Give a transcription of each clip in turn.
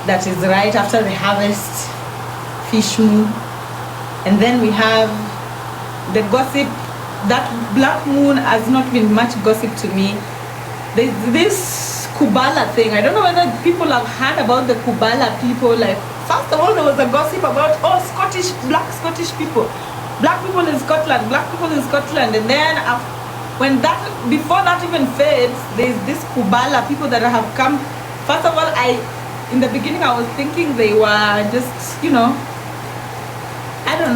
that is right after the harvest, fish moon. And then we have the gossip. That black moon has not been much gossip to me. There's this Kubala thing. I don't know whether people have heard about the Kubala people. Like, first of all, there was a gossip about, black Scottish people. Black people in Scotland, black people in Scotland. And then before that even fades, there's this Kubala people that have come. First of all, in the beginning, I was thinking they were just,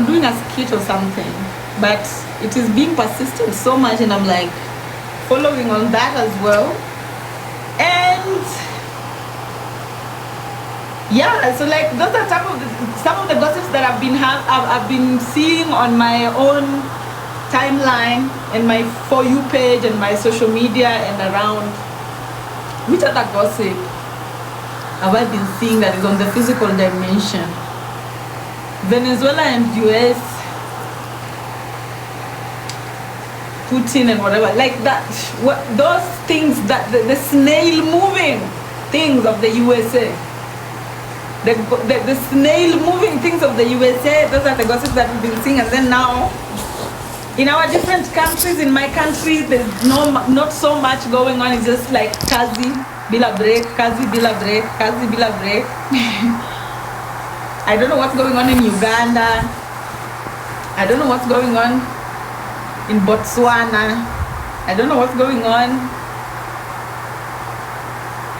doing a skit or something. But it is being persistent so much, and I'm like following on that as well. And yeah, so like those are some of the gossips that I've been seeing on my own timeline and my For You page and my social media and around. Which other gossip have I been seeing that is on the physical dimension? Venezuela and US, Putin and whatever, like that. Those things, that the snail moving things of the USA, the snail moving things of the USA. Those are the gossips that we've been seeing. And then now, in our different countries, in my country, there's not so much going on. It's just like kazi bila break, kazi bila break, kazi bila break. I don't know what's going on in Uganda. I don't know what's going on in Botswana. I don't know what's going on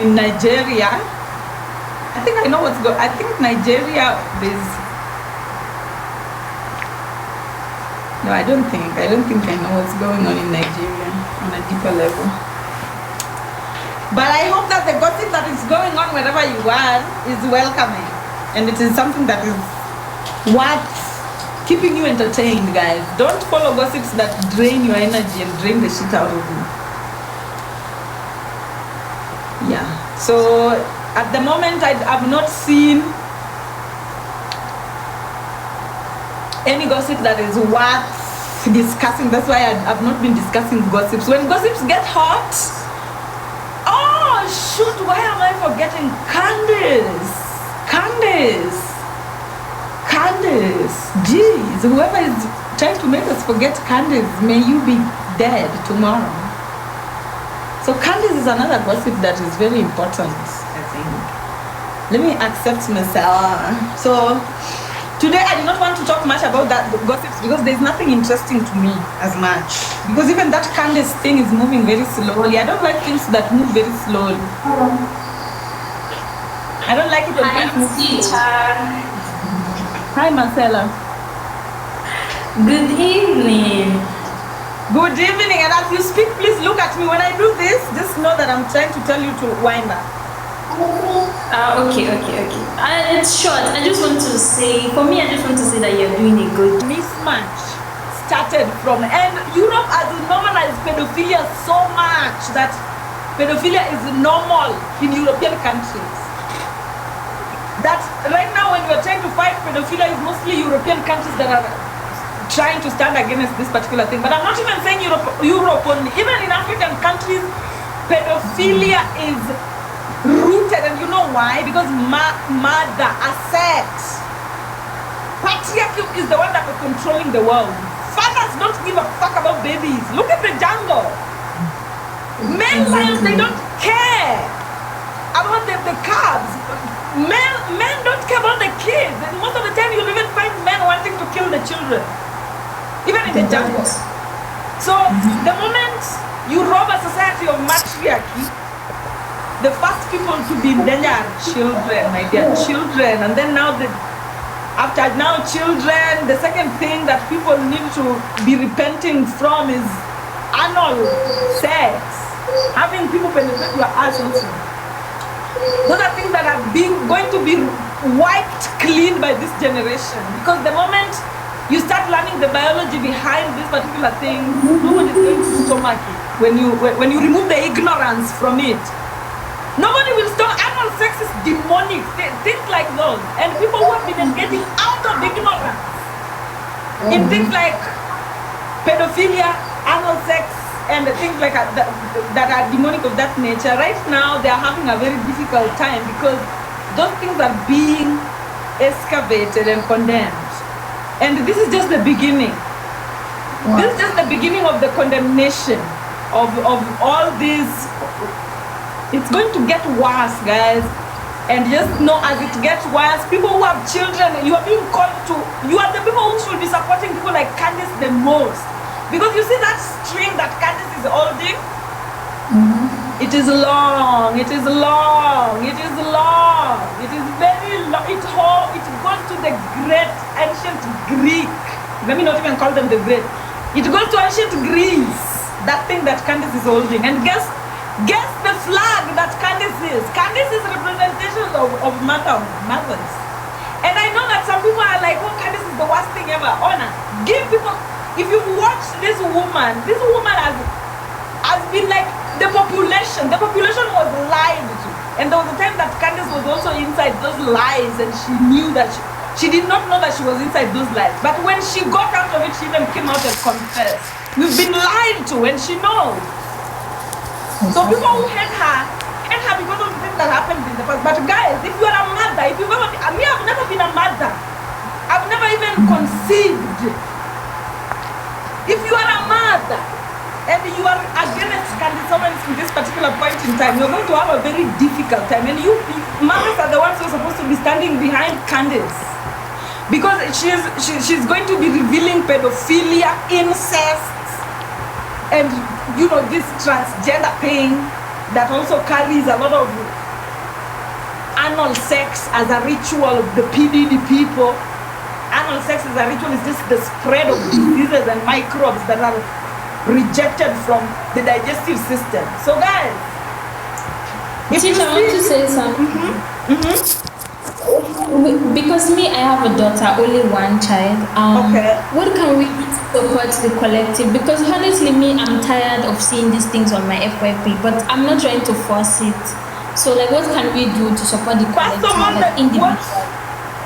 in Nigeria. I think I know what's going. I think Nigeria is. No, I don't think I know what's going on in Nigeria on a deeper level. But I hope that the gossip that is going on wherever you are is welcoming. And it is something that is worth keeping you entertained, guys. Don't follow gossips that drain your energy and drain the shit out of you. Yeah. So at the moment, I've not seen any gossip that is worth discussing. That's why I've not been discussing gossips. When gossips get hot, oh shoot, why am I forgetting Candace? Jeez, whoever is trying to make us forget Candace, may you be dead tomorrow. So Candace is another gossip that is very important, I think. Let me accept myself. So today I do not want to talk much about that gossips because there's nothing interesting to me as much. Because even that Candace thing is moving very slowly. I don't like things that move very slowly. I don't like it when things move slowly. Hi, Marcella. Good evening. Good evening. And as you speak, please look at me. When I do this, just know that I'm trying to tell you to wind up. Okay. It's short. I just want to say, for me, I just want to say that you're doing a good mismatch started from, and Europe has normalized pedophilia so much that pedophilia is normal in European countries. That right now when we're trying to fight pedophilia, is mostly European countries that are trying to stand against this particular thing. But I'm not even saying Europe only. Even in African countries, pedophilia is rooted, and you know why? Because mother, asset, patriarchy is the one that is controlling the world. Fathers don't give a fuck about babies. Look at the jungle. Men lions, they don't care about the calves. Men don't care about the kids. And most of the time you'll even find men wanting to kill the children, even in the jungle. So the moment you rob a society of matriarchy, the first people to be in danger are children, my dear, children. And then after children, the second thing that people need to be repenting from is anal sex, having people penetrate your ass also. Those are things that are going to be wiped clean by this generation. Because the moment you start learning the biology behind this particular thing, nobody is going to stomach it. When you remove the ignorance from it, nobody will stop. Anal sex is demonic, things like those. And people who have been getting out of ignorance in things like pedophilia, anal sex, and things like that are demonic of that nature, right now they are having a very difficult time because those things are being excavated and condemned. And this is just the beginning. Wow. This is just the beginning of the condemnation of all these. It's going to get worse, guys. And just know as it gets worse, people who have children, you are being called to, you are the people who should be supporting people like Candice the most. Because you see that string that Candice is holding? It is long, it is long, it is long, it is very long. It goes to the great ancient Greek. Let me not even call them the great. It goes to ancient Greece, that thing that Candice is holding. And guess the flag that Candice is. Candice is representation of mothers. And I know that some people are like, oh, Candice is the worst thing ever. Honor. Give people, if you've watched this woman has been like the population was lied to. And there was a time that Candice was also inside those lies and she knew that she did not know that she was inside those lies. But when she got out of it, she even came out and confessed. We've been lied to and she knows. So people who hate her because of the things that happened in the past. But guys, if you are a mother, I've never been a mother. I've never even conceived. If you are a mother and you are against Candice Owens in this particular point in time, you're going to have a very difficult time. And mothers are the ones who are supposed to be standing behind Candice. Because she's going to be revealing pedophilia, incest, and this transgender thing that also carries a lot of anal sex as a ritual of the PDD people. Anal sex as a ritual is just the spread of diseases and microbes that are rejected from the digestive system. So guys, Teacher, I want to say something. Because me, I have a daughter, only one child. Okay. What can we do to support the collective? Because honestly, me, I'm tired of seeing these things on my FYP, but I'm not trying to force it. So, like, what can we do to support the collective?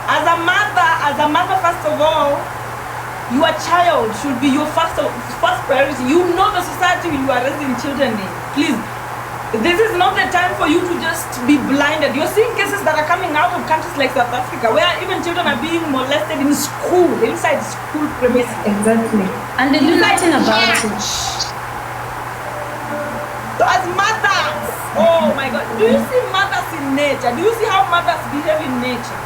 As a mother, first of all, your child should be your first priority. You know the society you are raising children in. Please. This is not the time for you to just be blinded. You're seeing cases that are coming out of countries like South Africa where even children are being molested in school, inside school premises. Exactly. And they do nothing about it. So as mothers, oh my God, do you see mothers in nature? Do you see how mothers behave in nature?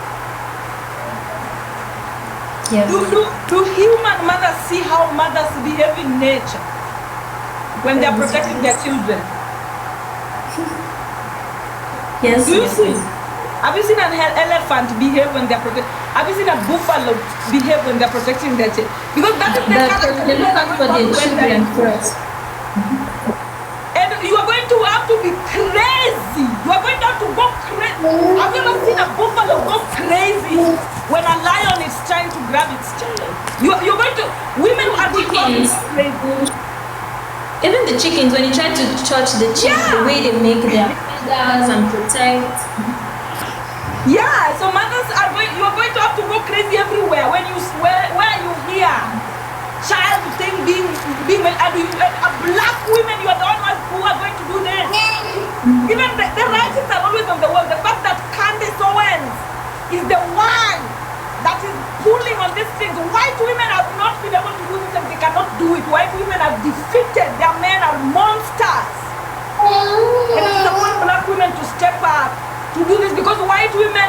Yes. Do human mothers see how mothers behave in nature when they are protecting their children? Yes. Do you see? Have you seen an elephant behave when they're protecting? Have you seen a buffalo behave when they're protecting their children? Because that is the character they look out for their children first. And you are going to have to be crazy. You are going to have to go crazy. Have you ever seen a buffalo go crazy when a lion is trying to grab its child? You're going to. Women are Chickens. crazy. Even the chickens, when you try to touch the chicken, the way they make their feathers and protect. Yeah, so mothers are you are going to have to go crazy everywhere when you where you hear child thing being a black women, you are the only ones who are going to do this. Even the writings are always on the wall. The fact that Candice Owens is the one that is pulling on these things. White women have not been able to do this and they cannot do it. White women have defeated their men are monsters. And it's upon black women to step up to do this because white women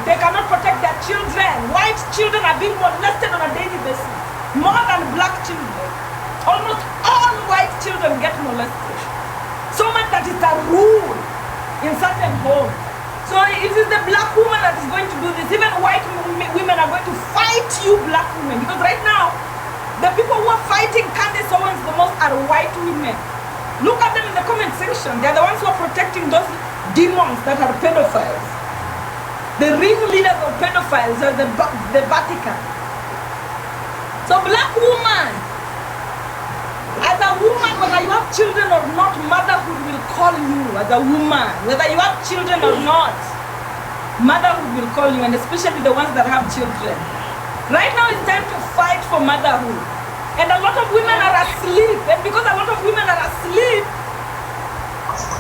they cannot protect their children. White children are being molested on a daily basis. More than black children. Almost all white children get molested. So much that it's a rule in certain homes. So it is the black woman that is going to do this. Even white women are going to fight you black women. Because right now, the people who are fighting Candice Owens the most are white women. Look at them in the comment section. They're the ones who are protecting those demons that are pedophiles. The real leaders of pedophiles are the Vatican. So black woman, as a woman, whether you have children or not, motherhood will call you as a woman. Whether you have children or not, motherhood will call you, and especially the ones that have children. Right now it's time to fight for motherhood. And a lot of women are asleep. And because a lot of women are asleep,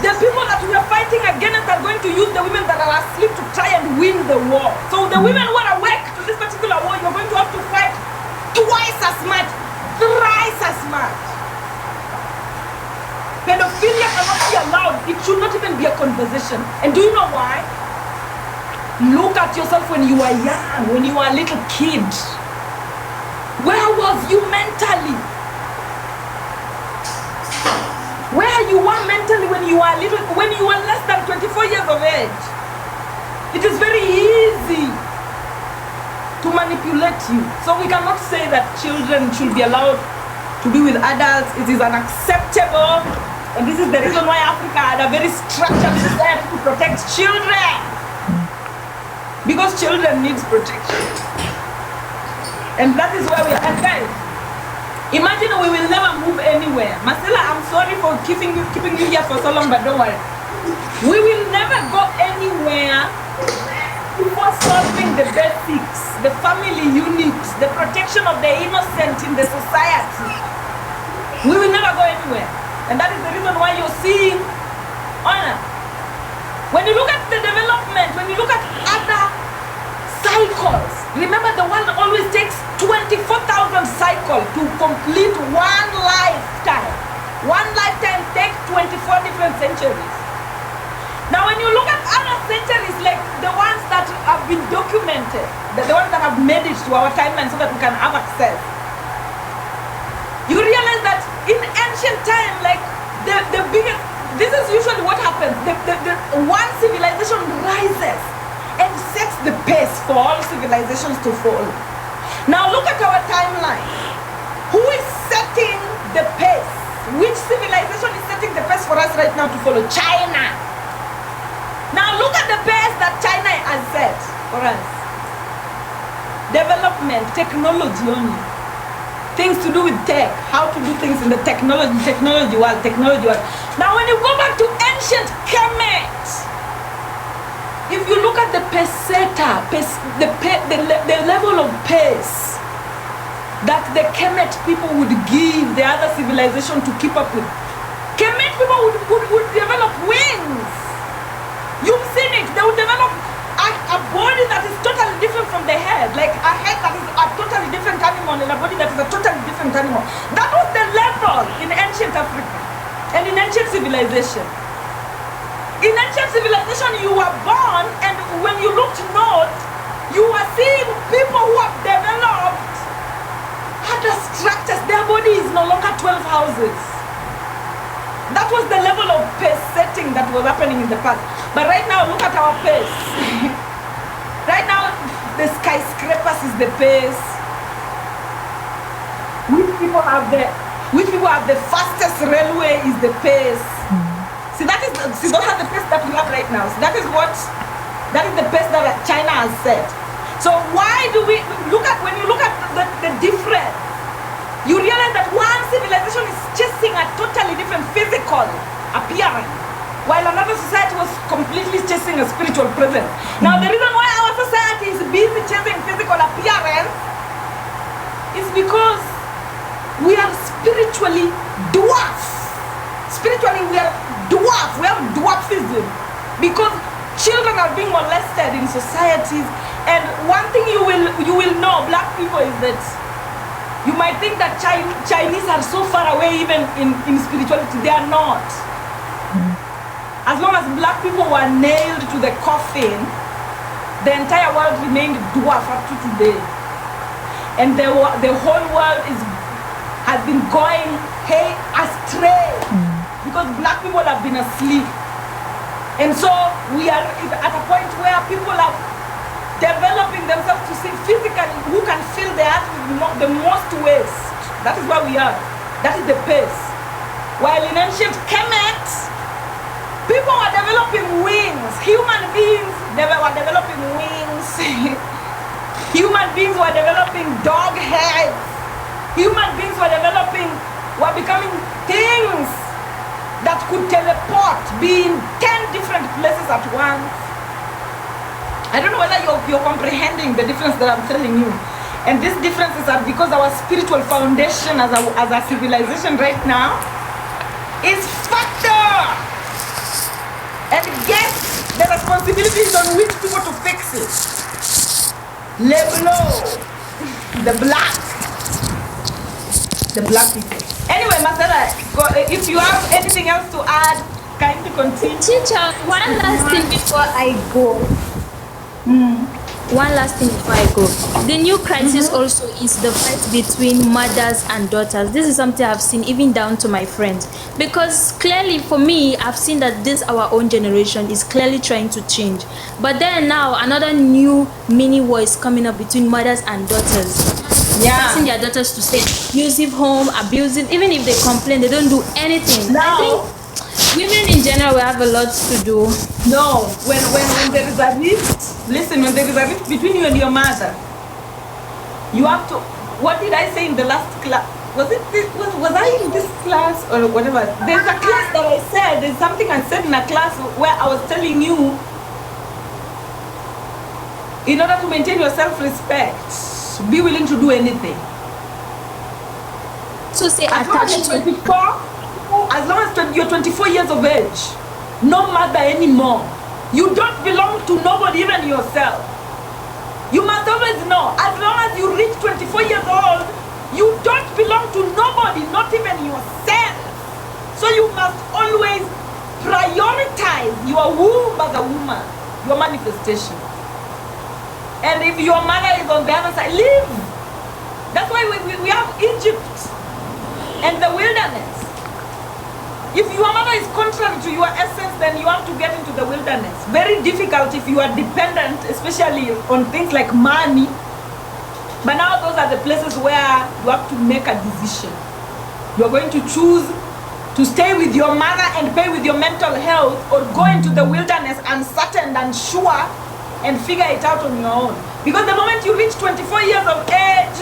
The people that we are fighting against are going to use the women that are asleep to try and win the war. So the women who are awake to this particular war, you're going to have to fight twice as much, thrice as much. Pedophilia cannot be allowed. It should not even be a conversation. And do you know why? Look at yourself when you were young, when you were a little kid. Where was you mentally? Where you were mentally when you were less than 24 years of age? It is very easy to manipulate you. So we cannot say that children should be allowed to be with adults. It is unacceptable. And this is the reason why Africa had a very structured society to protect children. Because children need protection. And that is where we are. And guys, imagine we will never move anywhere. Marcella, I'm sorry for keeping you here for so long, but don't worry. We will never go anywhere before solving the basics, the family units, the protection of the innocent in the society. We will never go anywhere. And that is the reason why you're seeing honor. When you look at the development, when you look at other cycles, remember the world always takes 24,000 cycles to complete one lifetime. One lifetime takes 24 different centuries. Now when you look at other centuries, like the ones that have been documented, the ones that have made it to our timeline so that we can have access, you realize that in ancient time, like the biggest, this is usually what happens, the one civilization rises and sets the pace for all civilizations to follow. Now look at our timeline. Who is setting the pace? Which civilization is setting the pace for us right now to follow? China. Now look at the pace that China has set for us. Development, technology only. Things to do with tech, how to do things in the technology world. Now when you go back to ancient Kemet, if you look at the peseta, the level of pace that the Kemet people would give the other civilization to keep up with, Kemet people would develop wings. You've seen it. They would develop a body that is totally different from the head, like a head that is a totally different animal and a body that is a totally different animal. That was the level in ancient Africa and in ancient civilization. In ancient civilization, you were born, and when you looked north, you were seeing people who have developed other structures. Their body is no longer 12 houses. That was the level of pace setting that was happening in the past. But right now, look at our pace. Right now, the skyscrapers is the pace. Which people have the fastest railway is the pace. See, those are the pace that we have right now. So that is the pace that China has set. So why do we when you look at the difference, you realize that one civilization is chasing a totally different physical appearance, while another society was completely chasing a spiritual presence. Now the reason why our society is busy chasing physical appearance is because we are spiritually dwarf. Spiritually we are dwarf. We have dwarfism because children are being molested in societies. And one thing you will know, black people, is that you might think that Chinese are so far away even in spirituality. They are not. As long as black people were nailed to the coffin, the entire world remained dwarf up to today. And the whole world has been going astray because black people have been asleep. And so we are at a point where people are developing themselves to see physically who can fill the earth with the most waste. That is where we are. That is the pace. While in ancient Kemet, people were developing wings. Human beings, they were developing wings. Human beings were developing dog heads. Human beings were becoming things that could teleport, be in 10 different places at once. I don't know whether you're comprehending the difference that I'm telling you. And these differences are because our spiritual foundation as a civilization right now is fucked up. the responsibility is on which people to fix it. Leblo, the black people. Anyway, Marcella, if you have anything else to add, kind to continue. Chicha, one last thing before I go. One last thing before I go. The new crisis also is the fight between mothers and daughters. This is something I've seen even down to my friends. Because clearly for me, I've seen that this our own generation is clearly trying to change. But then now another new mini war is coming up between mothers and daughters. Asking their daughters to stay abusive home, abusive, even if they complain, they don't do anything. Now, I think women in general will have a lot to do. No, when there is a rift, listen, when there is a rift between you and your mother, you have to, what did I say in the last class? Was I in this class or whatever? There's a class that I said, there's something I said in a class where I was telling you, in order to maintain your self-respect, be willing to do anything. So say As long as you're 24, as long as you're 24 years of age, no mother anymore. You don't belong to nobody, even yourself. You must always know, as long as you reach 24 years old, you don't belong to nobody, not even yourself. So you must always prioritize your womb as a woman, your manifestation. And if your mother is on the other side, live. That's why we have Egypt and the wilderness. If your mother is contrary to your essence, then you have to get into the wilderness. Very difficult if you are dependent, especially on things like money. But now those are the places where you have to make a decision. You are going to choose to stay with your mother and pay with your mental health, or go into the wilderness uncertain and sure and figure it out on your own. Because the moment you reach 24 years of age,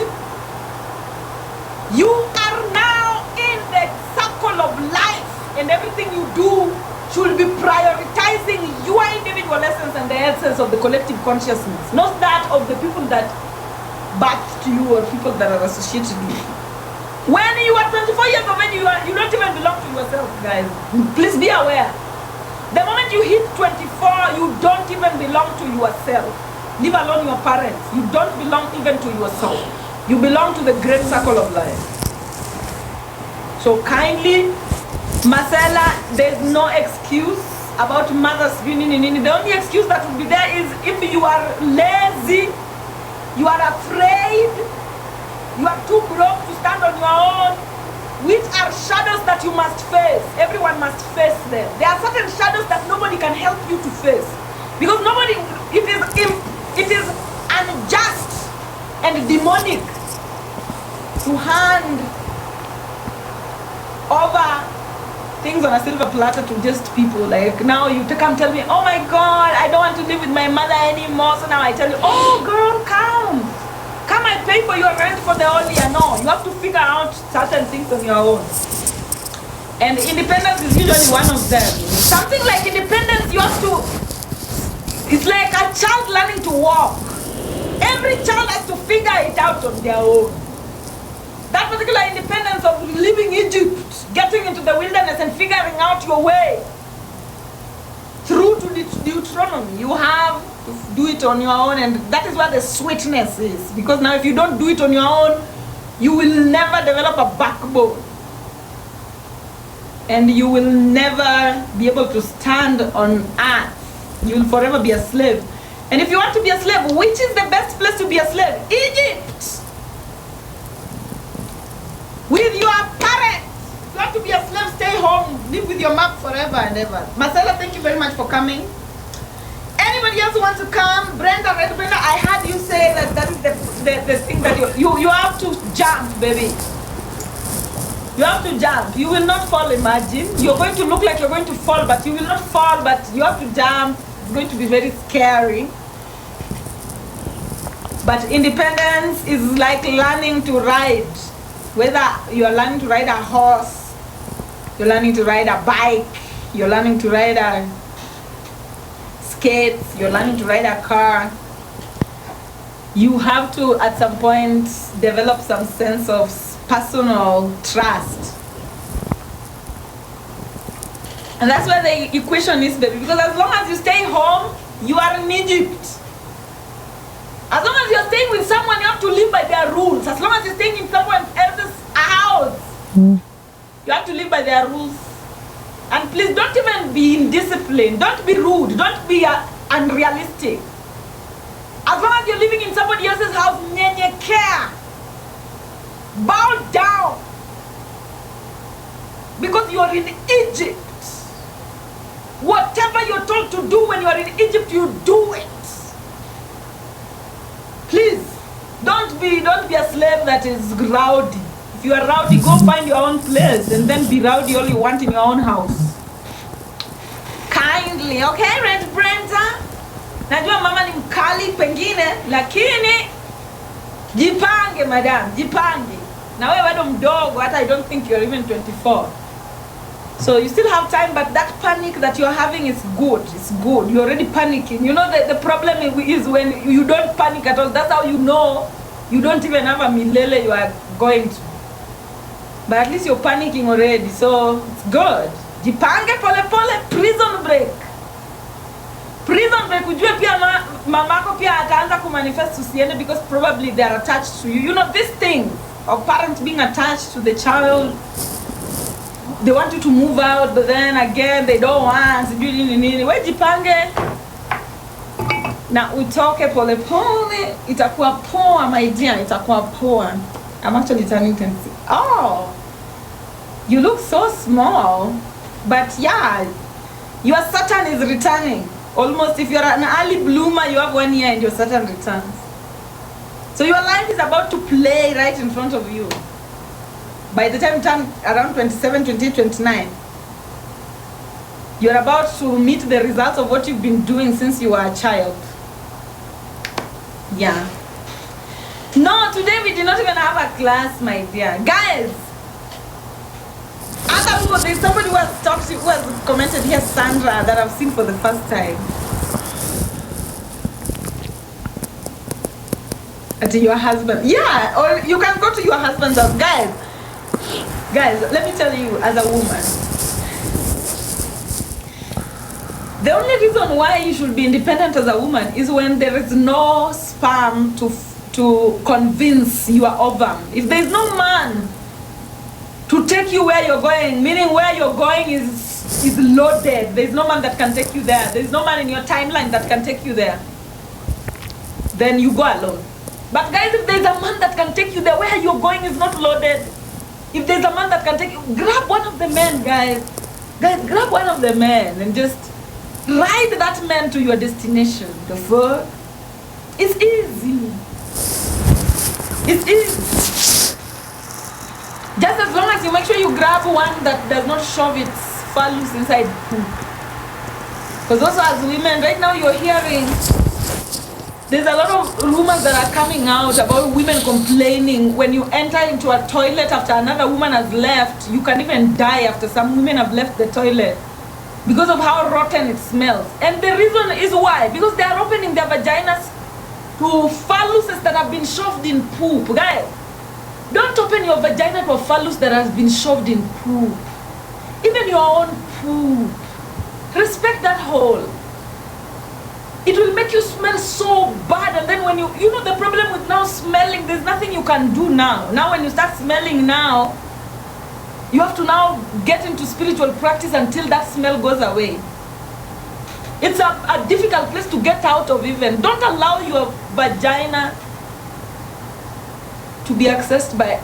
you are now in the circle of life, and everything you do should be prioritizing your individual essence and the essence of the collective consciousness, not that of the people that birthed you or people that are associated with you. When you are 24 years of age, you don't even belong to yourself, guys. Please be aware. The moment you hit 24, you don't even belong to yourself. Leave alone your parents. You don't belong even to yourself. You belong to the great circle of life. So kindly, Marcella, there's no excuse about mothers being in. The only excuse that would be there is if you are lazy, you are afraid, you are too broke to stand on your own, which are shadows that you must face. Everyone must face them. There are certain shadows that nobody can help you to face. Because nobody, it is unjust and demonic to hand over things on a silver platter to just people. Like now you come tell me, oh my God, I don't want to live with my mother anymore. So now I tell you, oh girl, come and pay for your rent for the whole year. No, you have to figure out certain things on your own. And independence is usually one of them. Something like independence, you have to, it's like a child learning to walk. Every child has to figure it out on their own. That particular independence of leaving Egypt, getting into the wilderness and figuring out your way through to Deuteronomy, you have to do it on your own, and that is where the sweetness is. Because now if you don't do it on your own, you will never develop a backbone. And you will never be able to stand on earth. You will forever be a slave. And if you want to be a slave, which is the best place to be a slave? Egypt! With your parents. If you want to be a slave, stay home. Live with your mom forever and ever. Marcella, thank you very much for coming. Anybody else want to come? Brenda, Red Brenda, I heard you say that is the thing that you have to jump, baby. You have to jump. You will not fall, imagine. You're going to look like you're going to fall, but you will not fall, but you have to jump. It's going to be very scary. But independence is like learning to ride. Whether you're learning to ride a horse, you're learning to ride a bike, you're learning to ride a skates, you're learning to ride a car, you have to at some point develop some sense of personal trust. And that's where the equation is, baby. Because as long as you stay home, you are in Egypt. As long as you're staying with someone, you have to live by their rules. As long as you're staying in someone else's house, you have to live by their rules. And please don't even be indisciplined. Don't be rude. Don't be unrealistic. As long as you're living in somebody else's house, care. Bow down. Because you're in Egypt. Whatever you're told to do when you're in Egypt, you do it. Please, don't be a slave that is rowdy. If you are rowdy, go find your own place and then be rowdy all you want in your own house. Kindly, okay, Red Brenda? Najua mama ni mkali pengine, lakini jipange madam, jipange. Na wewe bado mdogo, hata I don't think you're even 24. So you still have time, but that panic that you're having is good. It's good. You're already panicking. You know the problem is when you don't panic at all. That's how you know you don't even have a milele you are going to. But at least you're panicking already, so it's good. Jipange pole pole, prison break. Prison break, ujue pia mamako pia ataanza kumanifest usiende because probably they are attached to you. You know this thing of parents being attached to the child. They want you to move out, but then again they don't want. We jipange na utoke pole pole, itakuwa poa my dear, itakuwa poa. I'm actually turning 10. Oh, you look so small, but yeah, your Saturn is returning. Almost, if you're an early bloomer, you have 1 year and your Saturn returns. So your life is about to play right in front of you. By the time you turn around 27, 28, 29, you're about to meet the results of what you've been doing since you were a child. Yeah. No, today we did not even have a class, my dear. Guys, there's somebody who has talked to, who has commented here, Sandra, that I've seen for the first time. To your husband. Yeah, or you can go to your husband's house. Guys, let me tell you, as a woman, the only reason why you should be independent as a woman is when there is no sperm to convince your ovum. If there is no man to take you where you're going, meaning where you're going is loaded, there's no man that can take you there, there's no man in your timeline that can take you there, then you go alone. But guys, if there's a man that can take you there, where you're going is not loaded. If there's a man that can take you, grab one of the men, guys. Guys, grab one of the men and just ride that man to your destination. The fuck? It's easy. It's easy. Just as long as you make sure you grab one that does not shove its phallus inside poop. Because also as women, right now you're hearing, there's a lot of rumors that are coming out about women complaining when you enter into a toilet after another woman has left, you can even die after some women have left the toilet because of how rotten it smells. And the reason is why? Because they are opening their vaginas to phalluses that have been shoved in poop. Guys, don't open your vagina to a phallus that has been shoved in poop. Even your own poop. Respect that hole. It will make you smell so bad, and then when you know the problem with now smelling, there's nothing you can do now. Now when you start smelling now, you have to now get into spiritual practice until that smell goes away. It's a difficult place to get out of even. Don't allow your vagina to be accessed by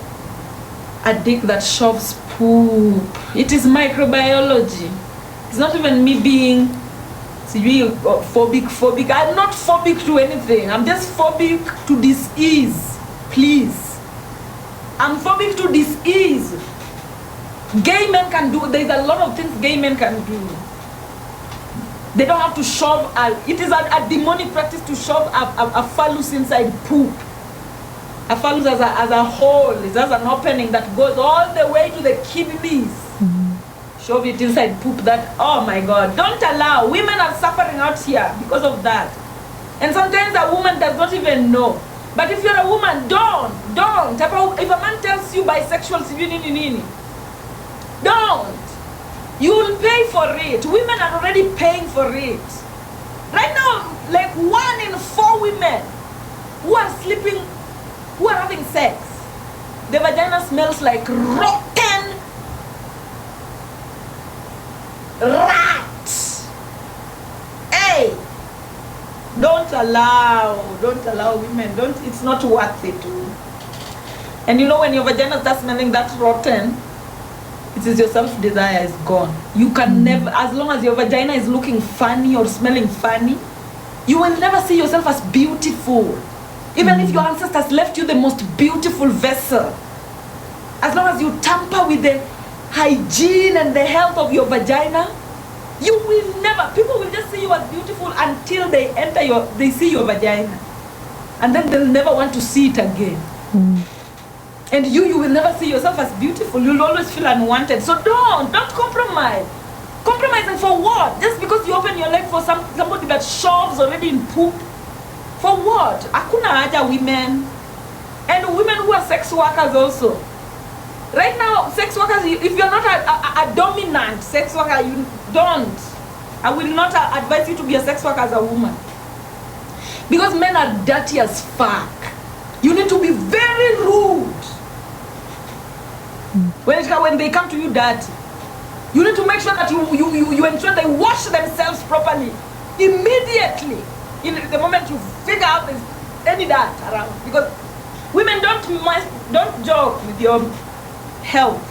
a dick that shoves poop. It is microbiology. It's not even me being phobic. I'm not phobic to anything. I'm just phobic to disease. Please. I'm phobic to disease. Gay men can do, there's a lot of things gay men can do. They don't have to shove, it is a demonic practice to shove a phallus inside poop. A phallus as a hole, it has an opening that goes all the way to the kidneys. Shove it inside poop. That, oh my God, don't allow. Women are suffering out here because of that. And sometimes a woman does not even know. But if you're a woman, don't. If a man tells you bisexual, don't. You will pay for it. Women are already paying for it. Right now, like 1 in 4 women who are sleeping, who are having sex, the vagina smells like rotten rat. Hey, don't allow women, it's not worth it. And you know, when your vagina starts smelling that rotten, it is your self-desire is gone. You can never, as long as your vagina is looking funny or smelling funny, you will never see yourself as beautiful. Even if your ancestors left you the most beautiful vessel, as long as you tamper with the hygiene and the health of your vagina, you will never, people will just see you as beautiful until they they see your vagina. And then they'll never want to see it again. And you will never see yourself as beautiful. You'll always feel unwanted. So don't compromise. Compromising for what? Just because you open your leg for somebody that shoves already in poop? For what? Hakuna haja women. And women who are sex workers also. Right now, sex workers, if you're not a dominant sex worker, you don't. I will not advise you to be a sex worker as a woman. Because men are dirty as fuck. You need to be very rude. When they come to you dirty, you need to make sure that you ensure they wash themselves properly immediately. In the moment you figure out there's any dirt around, because women don't joke with your health.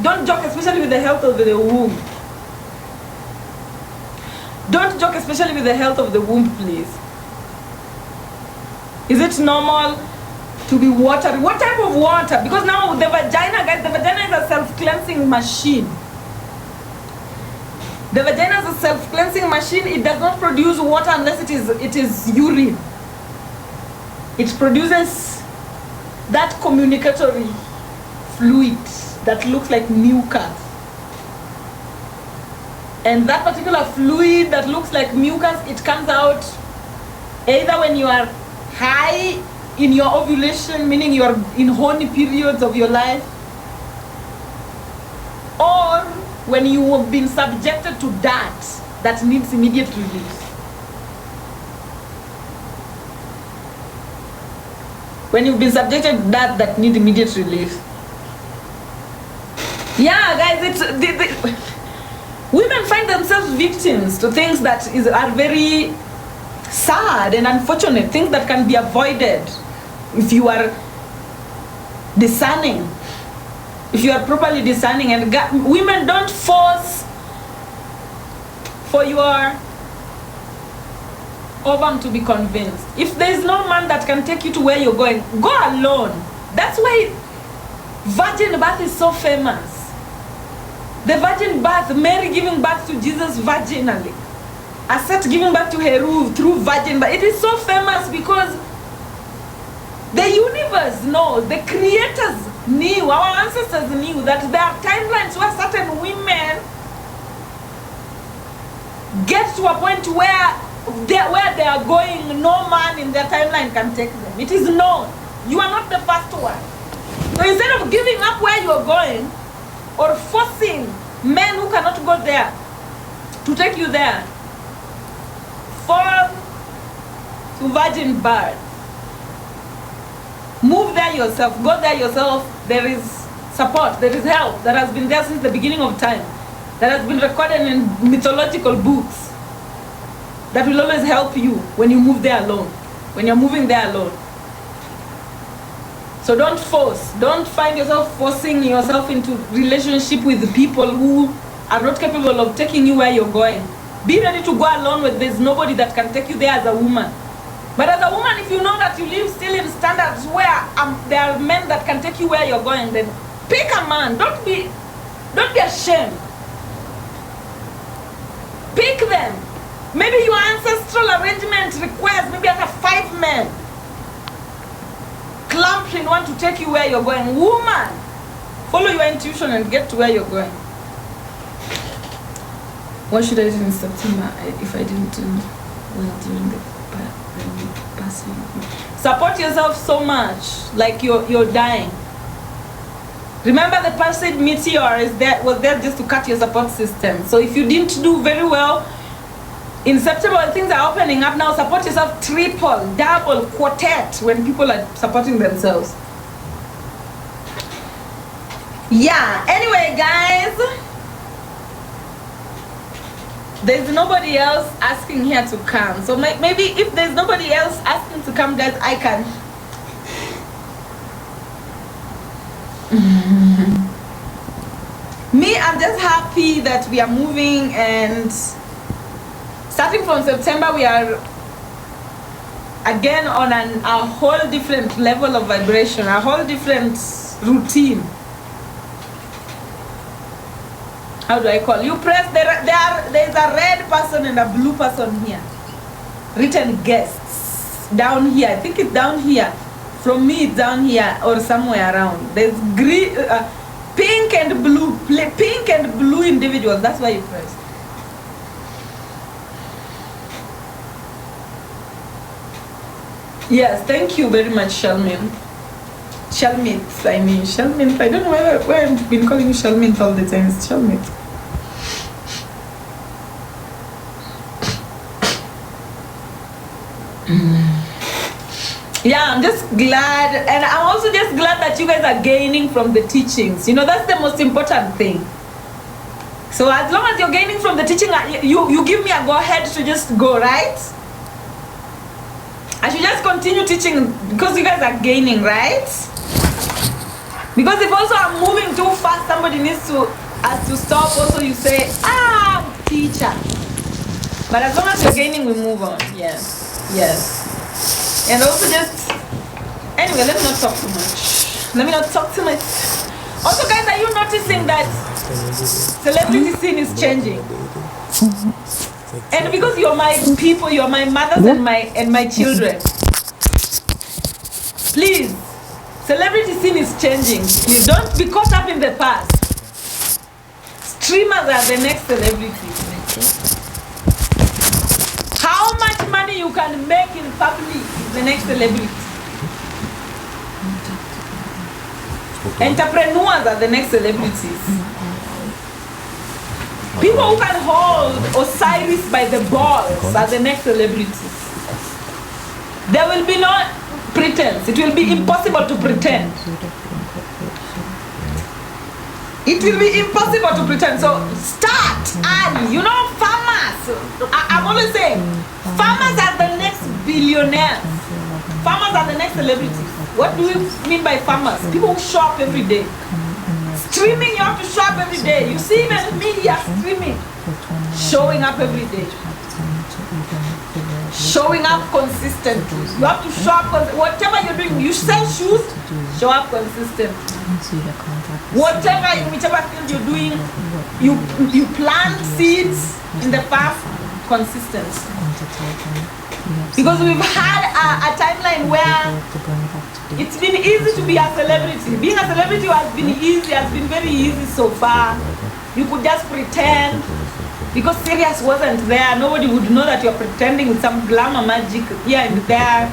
Don't joke, especially with the health of the womb. Don't joke, especially with the health of the womb, please. Is it normal to be watery? What type of water? Because now the vagina, guys, the vagina is a self-cleansing machine. The vagina is a self-cleansing machine. It does not produce water unless it is urine. It produces that communicatory fluid that looks like mucus. And that particular fluid that looks like mucus, it comes out either when you are high in your ovulation, meaning you are in horny periods of your life, or when you have been subjected to dirt that needs immediate release. When you've been subjected to dirt that needs immediate relief. Yeah, guys, women find themselves victims to things that are very sad and unfortunate, things that can be avoided if you are discerning, if you are properly discerning. And women, don't force for your ovum to be convinced. If there is no man that can take you to where you're going, go alone. That's why virgin birth is so famous. The virgin birth, Mary giving birth to Jesus virginally, Aset giving birth to Heru through virgin birth. It is so famous because the universe knows, the creators knew, our ancestors knew that there are timelines where certain women get to a point where they are going, no man in their timeline can take them. It is known. You are not the first one. So instead of giving up where you are going, or forcing men who cannot go there to take you there, fall to virgin birth. Move there yourself, go there yourself. There is support, there is help that has been there since the beginning of time, that has been recorded in mythological books, that will always help you when you move there alone, when you're moving there alone. So don't force, don't find yourself forcing yourself into relationship with people who are not capable of taking you where you're going. Be ready to go alone when there's nobody that can take you there as a woman. But as a woman, if you know that you live still in standards where there are men that can take you where you're going, then pick a man. Don't be ashamed. Pick them. Maybe your ancestral arrangement requires maybe after 5 men clumped in one to take you where you're going. Woman, follow your intuition and get to where you're going. What should I do in September if I didn't do well during the passing? Support yourself so much, like you're dying. Remember, the Perseid meteor was there just to cut your support system. So if you didn't do very well in September, things are opening up now. Support yourself triple, double, quartet when people are supporting themselves. Yeah, anyway, guys, there's nobody else asking here to come. So maybe if there's nobody else asking to come, guys, I can. Me, I'm just happy that we are moving, and starting from September, we are again on a whole different level of vibration, a whole different routine. How do I call you? Press there's a red person and a blue person here. Written guests down here. I think it's down here. From me, it's down here or somewhere around. There's green, pink and blue. Pink and blue individuals. That's why you press. Yes, thank you very much, Shalmin. Shalmit, I mean Shalmin. I don't know why I've been calling you Shalmin all the time. It's Shalmit. Yeah, I'm just glad, and I'm also just glad that you guys are gaining from the teachings. You know, that's the most important thing. So as long as you're gaining from the teaching, you give me a go ahead to just go, right? I should just continue teaching because you guys are gaining, right? Because if also I'm moving too fast, somebody needs to stop. Also, you say, teacher. But as long as you're gaining, we move on. Yes, yes. And also just, anyway, let me not talk too much. Let me not talk too much. Also, guys, are you noticing that celebrity scene is changing? And because you're my people, you're my mothers and my children. Please, celebrity scene is changing. Please don't be caught up in the past. Streamers are the next celebrities. How much money you can make in public is the next celebrity. Entrepreneurs are the next celebrities. People who can hold Osiris by the balls are the next celebrities. There will be no pretense. It will be impossible to pretend. It will be impossible to pretend. So start early. You know, farmers. I'm always saying, farmers are the next billionaires. Farmers are the next celebrities. What do you mean by farmers? People who shop every day. Streaming, you have to show up every day. You see, even me here streaming, showing up every day, showing up consistently. You have to show up. Whatever you're doing, you sell shoes, show up consistently. Whichever field you're doing, you plant seeds in the farm, consistency. Because we've had a timeline where it's been easy to be a celebrity. Being a celebrity has been easy, has been very easy so far. You could just pretend. Because serious wasn't there, nobody would know that you're pretending with some glamour magic here and there.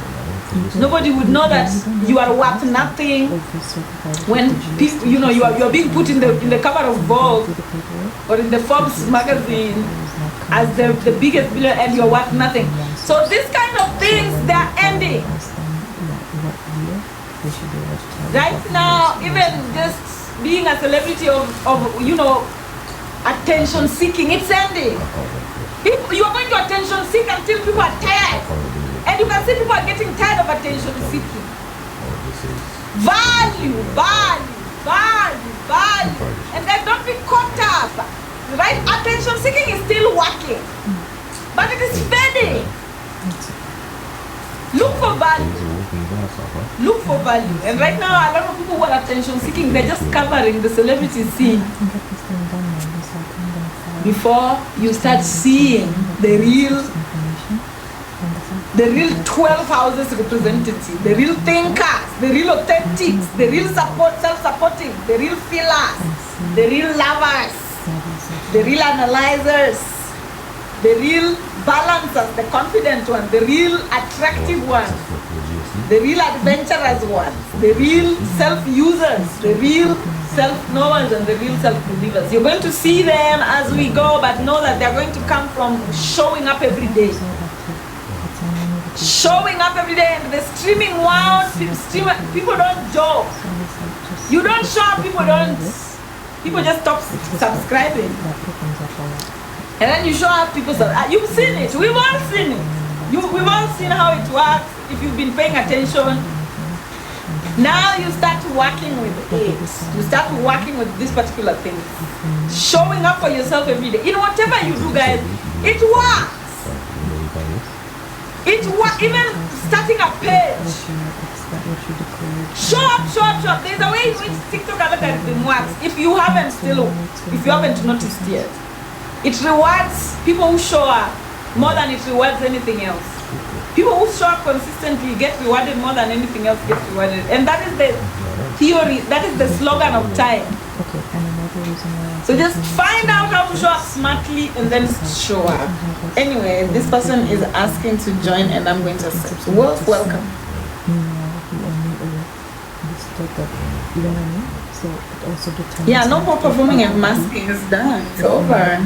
Nobody would know that you are worth nothing. When people, you know, you're being put in the cover of Vogue or in the Forbes magazine as the biggest billionaire and you're worth nothing. So these kind of things, they're ending. Right now, even just being a celebrity of you know, attention seeking, it's ending. You are going to attention seek until people are tired. And you can see people are getting tired of attention seeking. Value. And then don't be caught up. Right? Attention seeking is still working. But it is fading. Look for value. Look for value. And right now, a lot of people who are attention seeking, they're just covering the celebrity scene before you start seeing the real 12 houses representative, the real thinkers, the real authentics, the real self-supporting, the real feelers, the real lovers, the real analyzers, the real balancers, the confident ones, the real attractive ones, the real adventurous ones, the real self-users, the real self-knowers and the real self-believers. You're going to see them as we go, but know that they're going to come from showing up every day. Showing up every day in the streaming world. People don't joke. You don't show up, people just stop subscribing. And then you show up, people say, you've seen it. We've all seen it. We've all seen how it works. If you've been paying attention, now you start working with it. You start working with these particular things. Showing up for yourself every day. In whatever you do, guys, it works. It works. Even starting a page. Show up. There's a way in which TikTok algorithm works. If you haven't noticed yet. It rewards people who show up more than it rewards anything else. People who show up consistently get rewarded more than anything else gets rewarded. And that is the theory, that is the slogan of time. So just find out how to show up smartly and then show up. Anyway, this person is asking to join and I'm going to accept. Welcome. Yeah, no more performing and masking is done. It's over.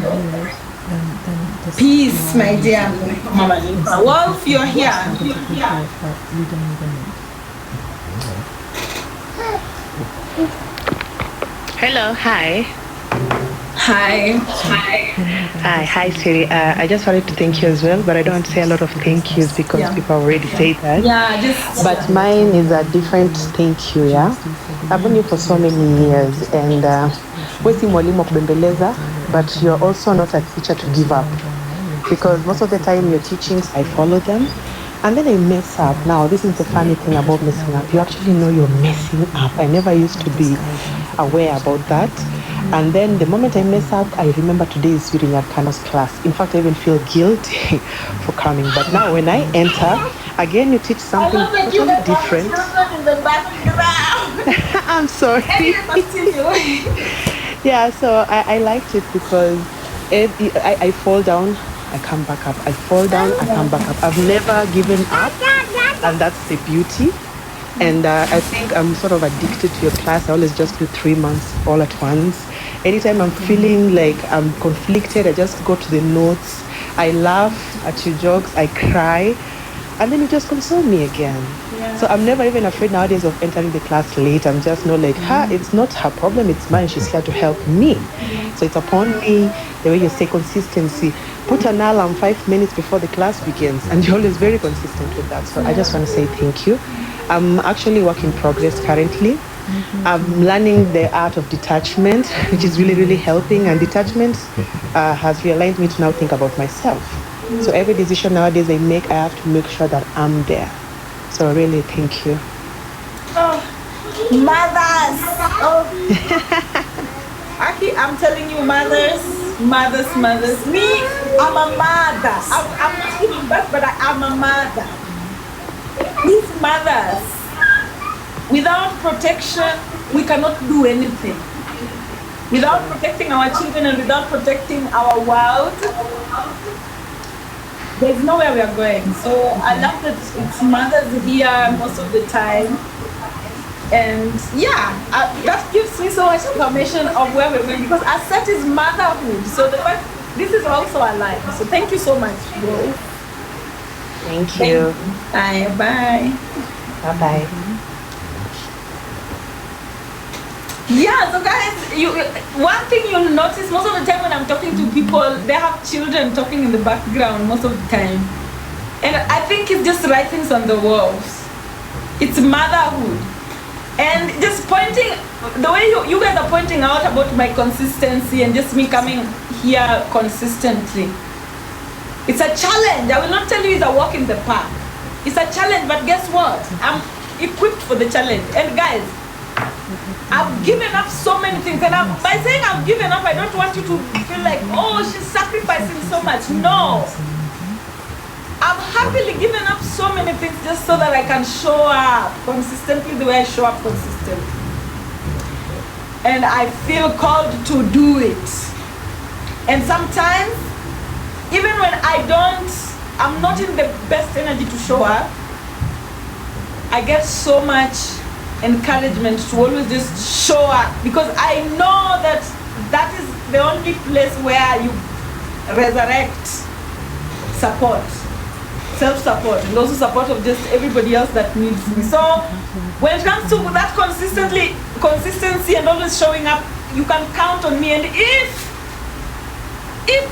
Peace, my dear Mama Lisa. Wolf, you're here. Hello, hi. Hi, Siri. I just wanted to thank you as well, but I don't want to say a lot of thank yous because people already say that. Yeah, just. But mine is a different thank you, yeah? I've known you for so many years, and we si mwalimu wa kubembeleza, but you're also not a teacher to give up. Because most of the time your teachings, I follow them, and then I mess up. Now, this is the funny thing about messing up. You actually know you're messing up. I never used to be aware about that. And then the moment I mess up, I remember today is Reading Arcanos class. In fact, I even feel guilty for coming. But now when I enter, again, you teach something totally different. In the background. I'm sorry. Yeah, so I liked it because I fall down, I come back up. I fall down, I come back up. I've never given up, and that's the beauty. And I think I'm sort of addicted to your class. I always just do 3 months all at once. Anytime I'm feeling like I'm conflicted, I just go to the notes. I laugh at your jokes, I cry, and then you just console me again. Yeah. So I'm never even afraid nowadays of entering the class late. I'm just not like, it's not her problem, it's mine. She's here to help me. So it's upon me, the way you say consistency. Put an alarm 5 minutes before the class begins, and you're always very consistent with that. So I just want to say thank you. I'm actually work in progress currently. I'm learning the art of detachment, which is really, really helping. And detachment has realigned me to now think about myself. So every decision nowadays I make, I have to make sure that I'm there. So really, thank you. Oh, mothers! Oh. Aki, I'm telling you, mothers. Me, I'm a mother. I'm not giving birth, but I'm a mother. These mothers, without protection, we cannot do anything. Without protecting our children and without protecting our world, there's nowhere we are going. So I love that it's mothers here most of the time. And yeah, that gives me so much information of where we're going, because Asset is motherhood. So the fact this is also alive. So thank you so much, bro. Thank you. Bye. Bye. Yeah, so guys, one thing you'll notice most of the time when I'm talking to people, they have children talking in the background most of the time. And I think it's just writings on the walls. It's motherhood. And just pointing, the way you guys are pointing out about my consistency and just me coming here consistently. It's a challenge. I will not tell you it's a walk in the park. It's a challenge, but guess what? I'm equipped for the challenge. And guys, I've given up so many things. And by saying I've given up, I don't want you to feel like, oh, she's sacrificing so much. No. I've happily given up so many things just so that I can show up consistently the way I show up consistently. And I feel called to do it. And sometimes, even when I'm not in the best energy to show up, I get so much encouragement to always just show up, because I know that that is the only place where you resurrect support, self-support, and also support of just everybody else that needs me. So when it comes to that consistency and always showing up, you can count on me. And if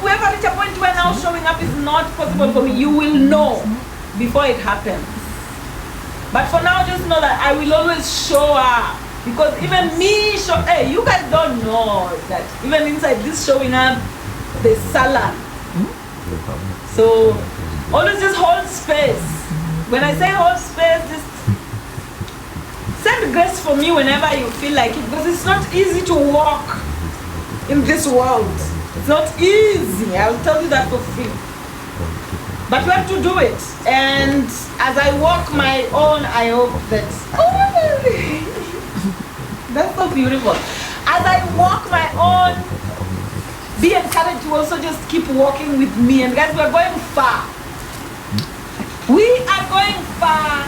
we ever reach a point where now showing up is not possible for me, you will know before it happens. But for now, just know that I will always show up, because even me, hey, you guys don't know that even inside this showing up, there's salad. So always just hold space. When I say hold space, just send grace for me whenever you feel like it, because it's not easy to walk in this world. It's not easy. I'll tell you that for free. But we have to do it. And as I walk my own, I hope that... That's so beautiful. As I walk my own, be encouraged to also just keep walking with me. And guys, we are going far. We are going far.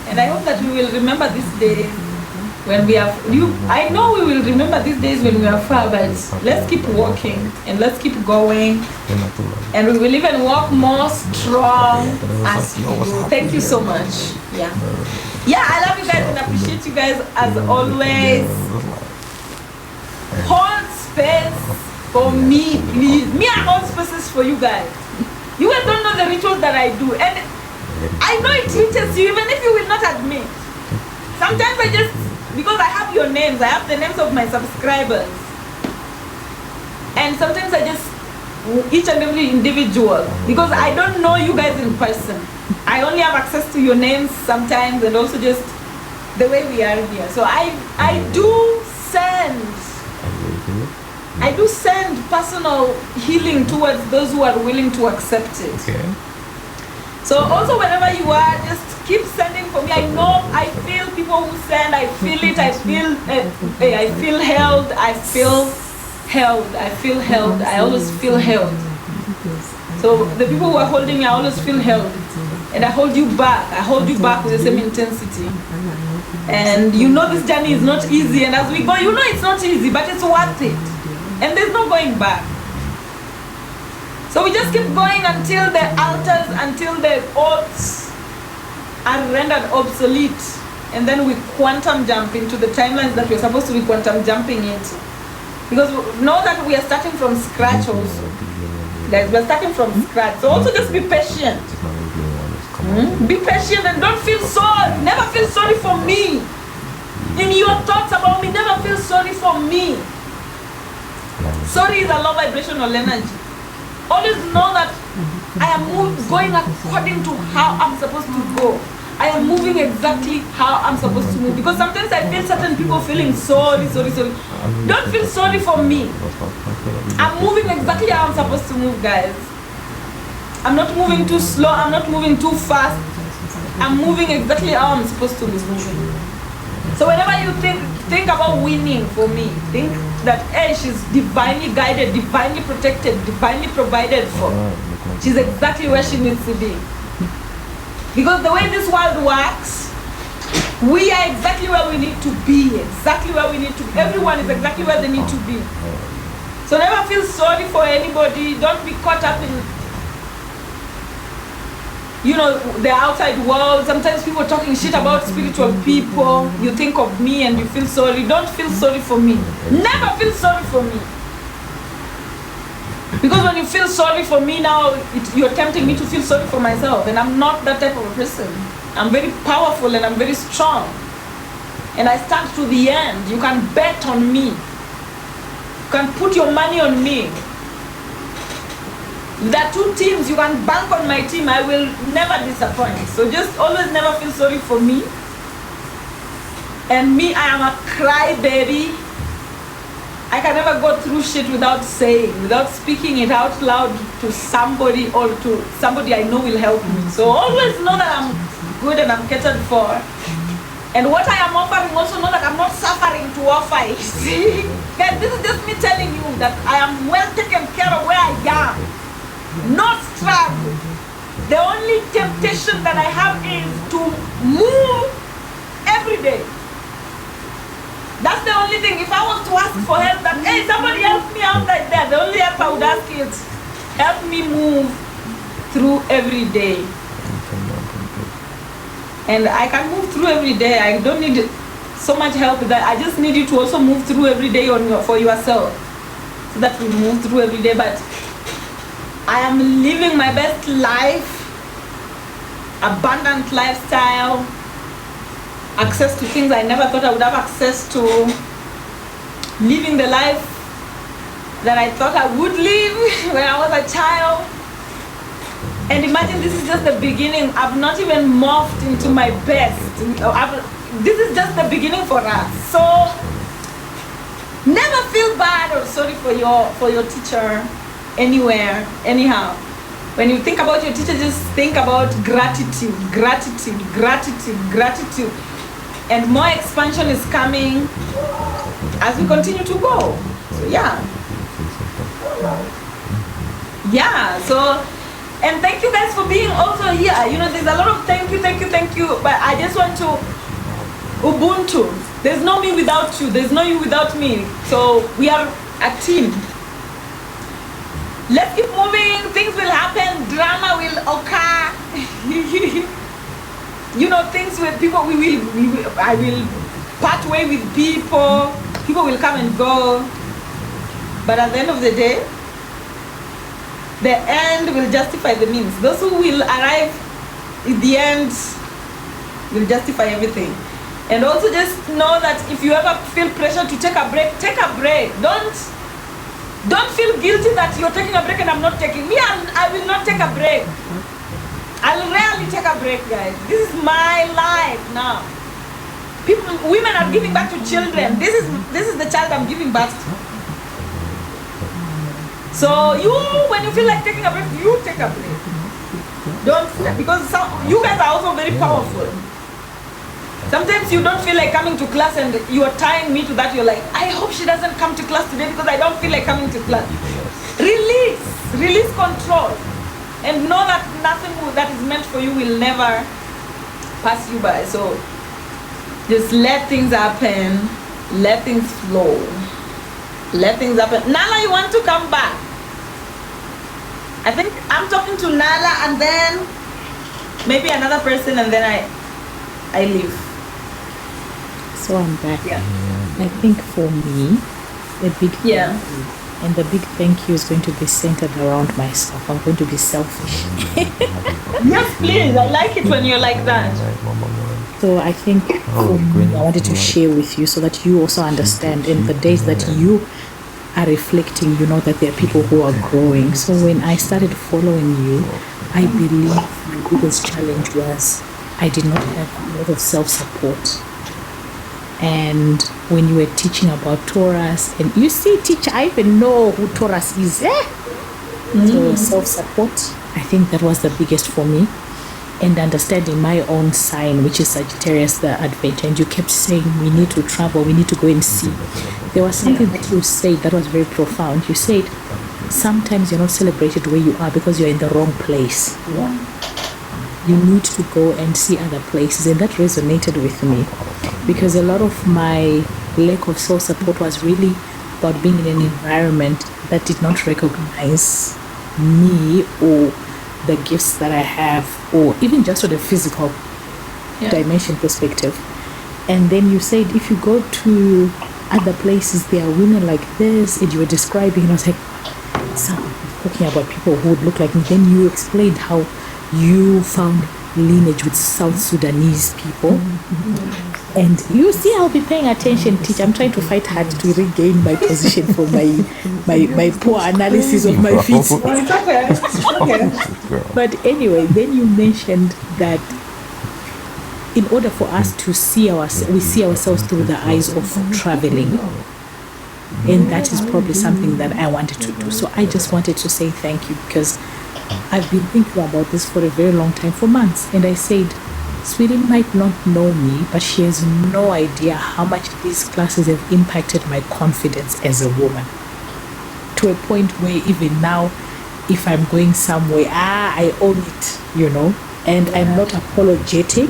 And I hope that we will remember this day when we are... I know we will remember these days when we are far, but let's keep walking and let's keep going. And we will even walk more strong as you do. Thank you so much. Yeah. Yeah, I love you guys and appreciate you guys as always. Hold space for me, please. Me, I hold spaces for you guys. You guys don't know the rituals that I do. And I know it reaches you, even if you will not admit. Sometimes I just... Because I have your names, I have the names of my subscribers. And sometimes I just, each and every individual, because I don't know you guys in person. I only have access to your names sometimes, and also just the way we are here. So I do send personal healing towards those who are willing to accept it. Okay. So also whenever you are, just keep sending for me. I know, I feel people who send, I feel it, I feel held, I feel held, I always feel held. So the people who are holding me, I always feel held. And I hold you back with the same intensity. And you know this journey is not easy, and as we go, you know it's not easy, but it's worth it. And there's no going back. So we just keep going until the altars, until the oaths are rendered obsolete, and then we quantum jump into the timelines that we're supposed to be quantum jumping into. Because we know that we are starting from scratch also. Guys, we're starting from scratch. So also just be patient. Be patient and don't feel sorry. Never feel sorry for me. In your thoughts about me, never feel sorry for me. Sorry is a low vibrational energy. Always know that I am going according to how I'm supposed to go. I am moving exactly how I'm supposed to move. Because sometimes I feel certain people feeling sorry. Don't feel sorry for me. I'm moving exactly how I'm supposed to move, guys. I'm not moving too slow. I'm not moving too fast. I'm moving exactly how I'm supposed to be moving. So whenever you think about winning for me, think that, hey, she's divinely guided, divinely protected, divinely provided for. She's exactly where she needs to be. Because the way this world works, we are exactly where we need to be. Exactly where we need to be. Everyone is exactly where they need to be. So never feel sorry for anybody. Don't be caught up in, the outside world. Sometimes people talking shit about spiritual people. You think of me and you feel sorry. Don't feel sorry for me. Never feel sorry for me. Because when you feel sorry for me now, you're tempting me to feel sorry for myself. And I'm not that type of a person. I'm very powerful and I'm very strong. And I stand to the end. You can bet on me. You can put your money on me. There are two teams. You can bank on my team. I will never disappoint. So just always never feel sorry for me. And me, I am a crybaby. I can never go through shit without saying, without speaking it out loud to somebody or to somebody I know will help me. So always know that I'm good and I'm catered for. And what I am offering, also know that I'm not suffering to offer it. Guys, this is just me telling you that I am well taken care of where I am. No struggle. The only temptation that I have is to move every day. That's the only thing. If I was to ask for help, that, hey, somebody help me out like that, the only help I would ask is, help me move through every day. And I can move through every day. I don't need so much help with that. I just need you to also move through every day for yourself. So that we move through every day. But I am living my best life, abundant lifestyle, access to things I never thought I would have access to, living the life that I thought I would live when I was a child. And imagine this is just the beginning. I've not even morphed into my best. This is just the beginning for us. So never feel bad or sorry for your teacher anywhere, anyhow. When you think about your teacher, just think about gratitude, gratitude, gratitude, gratitude. And more expansion is coming as we continue to go. So yeah. Yeah, so, and thank you guys for being also here. You know, there's a lot of thank you, but I just want to, Ubuntu. There's no me without you, there's no you without me. So we are a team. Let's keep moving, things will happen, drama will occur. You know, things with people, I will part way with people will come and go. But at the end of the day, the end will justify the means. Those who will arrive at the end will justify everything. And also just know that if you ever feel pressure to take a break, take a break. Don't feel guilty that you're taking a break and I'm not taking. I will not take a break. I'll rarely take a break, guys. This is my life now. Women are giving back to children. This is the child I'm giving back to. So when you feel like taking a break, you take a break. Because you guys are also very powerful. Sometimes you don't feel like coming to class and you are tying me to that. You're like, I hope she doesn't come to class today because I don't feel like coming to class. Release control. And know that nothing that is meant for you will never pass you by. So just let things happen. Let things flow. Let things happen. Nala, you want to come back? I think I'm talking to Nala and then maybe another person and then I leave. So I'm back. Yeah. I think for me, the big and the big thank you is going to be centered around myself. I'm going to be selfish. Yes, please. I like it when you're like that. So I think for me, I wanted to share with you so that you also understand in the days that you are reflecting, you know that there are people who are growing. So when I started following you, I believe my biggest challenge was I did not have a lot of self-support. And when you were teaching about Taurus, and you see, teacher, I even know who Taurus is. So self-support, I think that was the biggest for me. And understanding my own sign, which is Sagittarius, the adventure. And you kept saying, we need to travel, we need to go and see. There was something that you said that was very profound. You said, sometimes you're not celebrated where you are because you're in the wrong place. You need to go and see other places. And that resonated with me because a lot of my lack of self-support was really about being in an environment that did not recognize me or the gifts that I have, or even just on the physical dimension perspective. And then you said if you go to other places, there are women like this, and you were describing, and I was like, talking about people who would look like me. Then you explained how you found lineage with South Sudanese people. And you see, I'll be paying attention, teacher. I'm trying to fight hard to regain my position for my poor analysis of my feet. But anyway, then you mentioned that in order for us to see we see ourselves through the eyes of traveling. And that is probably something that I wanted to do. So I just wanted to say thank you because I've been thinking about this for a very long time, for months. And I said, Sweetie might not know me, but she has no idea how much these classes have impacted my confidence as a woman. To a point where even now, if I'm going somewhere, I own it, you know, and I'm not apologetic.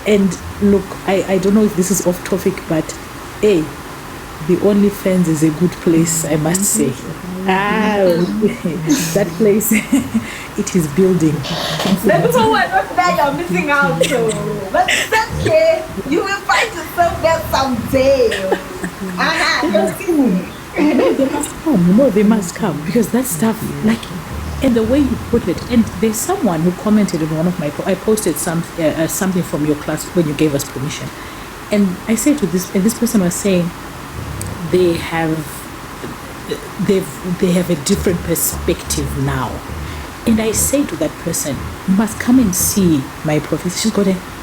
And look, I don't know if this is off topic, but hey, the OnlyFans is a good place, I must say. That place, it is building. The people who are not there, you're missing out. So. But it's okay. You will find yourself there someday. You'll see me. They must come. They must come because that stuff, like, and the way you put it, and there's someone who commented on one of my, I posted something from your class when you gave us permission, and I said to this, and this person was saying they have a different perspective now, and I say to that person, you must come and see my professor.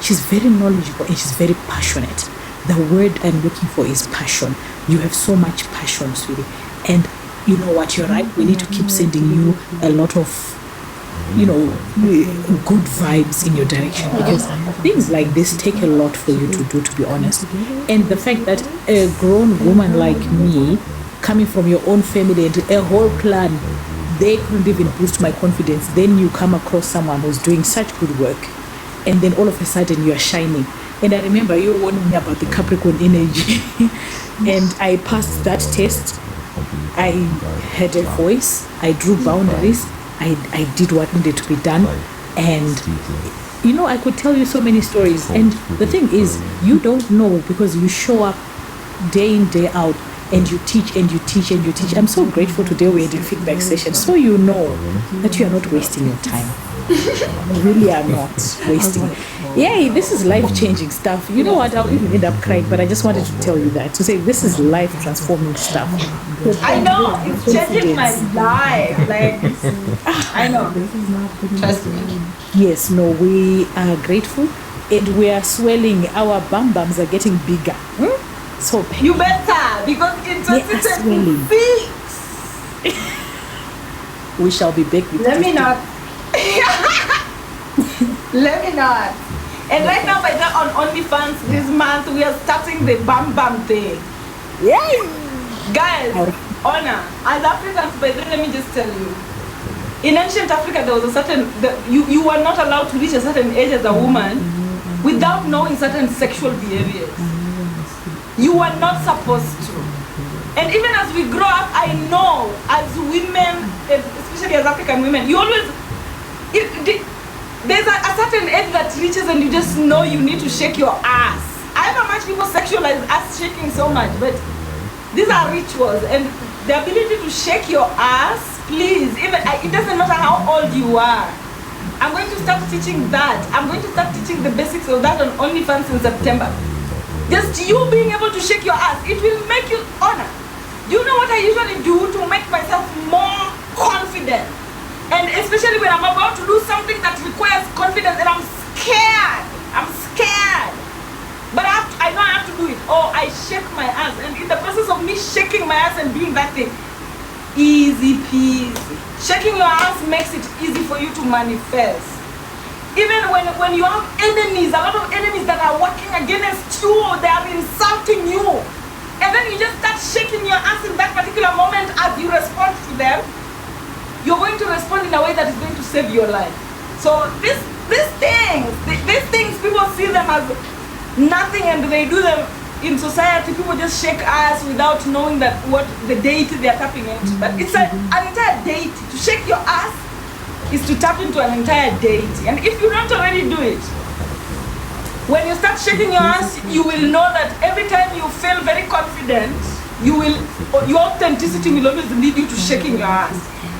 She's very knowledgeable and she's very passionate. The word I'm looking for is passion. You have so much passion, sweetie, and you know what, you're right, we need to keep sending you a lot of, you know, good vibes in your direction, because things like this take a lot for you to do, to be honest. And the fact that a grown woman like me, coming from your own family and a whole clan, they couldn't even boost my confidence, then you come across someone who's doing such good work, and then all of a sudden you are shining. And I remember you warning me about the Capricorn energy and I passed that test. I had a voice, I drew boundaries, I did what needed to be done, and you know, I could tell you so many stories. And the thing is, you don't know because you show up day in, day out, and you teach and you teach and you teach. I'm so grateful today we had a feedback session, so you know that you are not wasting your time. You really are not wasting. Yay, this is life-changing stuff. You know what, I'll even end up crying, but I just wanted to tell you that, to say this is life-transforming stuff. I know, it's changing my life. Like, I know. Trust me. Yes, no, we are grateful, and we are swelling. Our bums are getting bigger. So you better, because in 2026 we shall be back with Let me not. Let me not. And right now, by the on OnlyFans this month, we are starting the Bam Bam thing. Yay! Guys, honor, as Africans, by the way, let me just tell you. In ancient Africa, there was a certain, you were not allowed to reach a certain age as a woman without knowing certain sexual behaviors. You were not supposed to. And even as we grow up, I know as women, especially as African women, you always, there's a certain age that reaches and you just know you need to shake your ass. I don't know how much people sexualize ass shaking so much, but these are rituals, and the ability to shake your ass, please, even it doesn't matter how old you are. I'm going to start teaching that. I'm going to start teaching the basics of that on OnlyFans in September. Just you being able to shake your ass, it will make you honor. You know what I usually do to make myself more confident? And especially when I'm about to do something that requires confidence and I'm scared. But I know I have to do it. Oh, I shake my ass. And in the process of me shaking my ass and doing that thing, easy peasy. Shaking your ass makes it easy for you to manifest. Even when you have enemies, a lot of enemies that are working against you, they are insulting you. And then you just start shaking your ass in that particular moment as you respond to them. You're going to respond in a way that is going to save your life. So these things, people see them as nothing and they do them in society. People just shake ass without knowing that what the deity they are tapping into. But it's an entire deity. To shake your ass is to tap into an entire deity. And if you don't already do it, when you start shaking your ass, you will know that every time you feel very confident, your authenticity will always lead you to shaking your ass.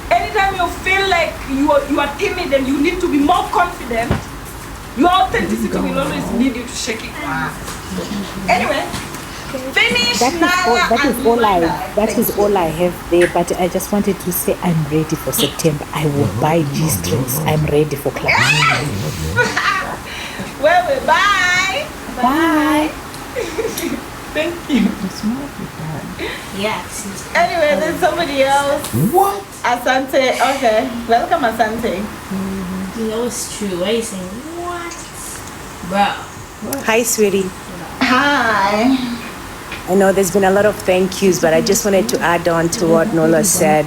Anytime you feel like you are timid and you need to be more confident, your authenticity will always lead you to shaking your ass. Anyway, finish. That is all I have there. But I just wanted to say I'm ready for September. I will buy G-strings. I'm ready for class. Well, bye. Bye. Thank you. Yes. Anyway, there's somebody else. What? Asante. Okay. Welcome, Asante. You know it's true. Why are you saying what? Bro. Hi, sweetie. Hi. I know there's been a lot of thank yous, but I just wanted to add on to what Nola said.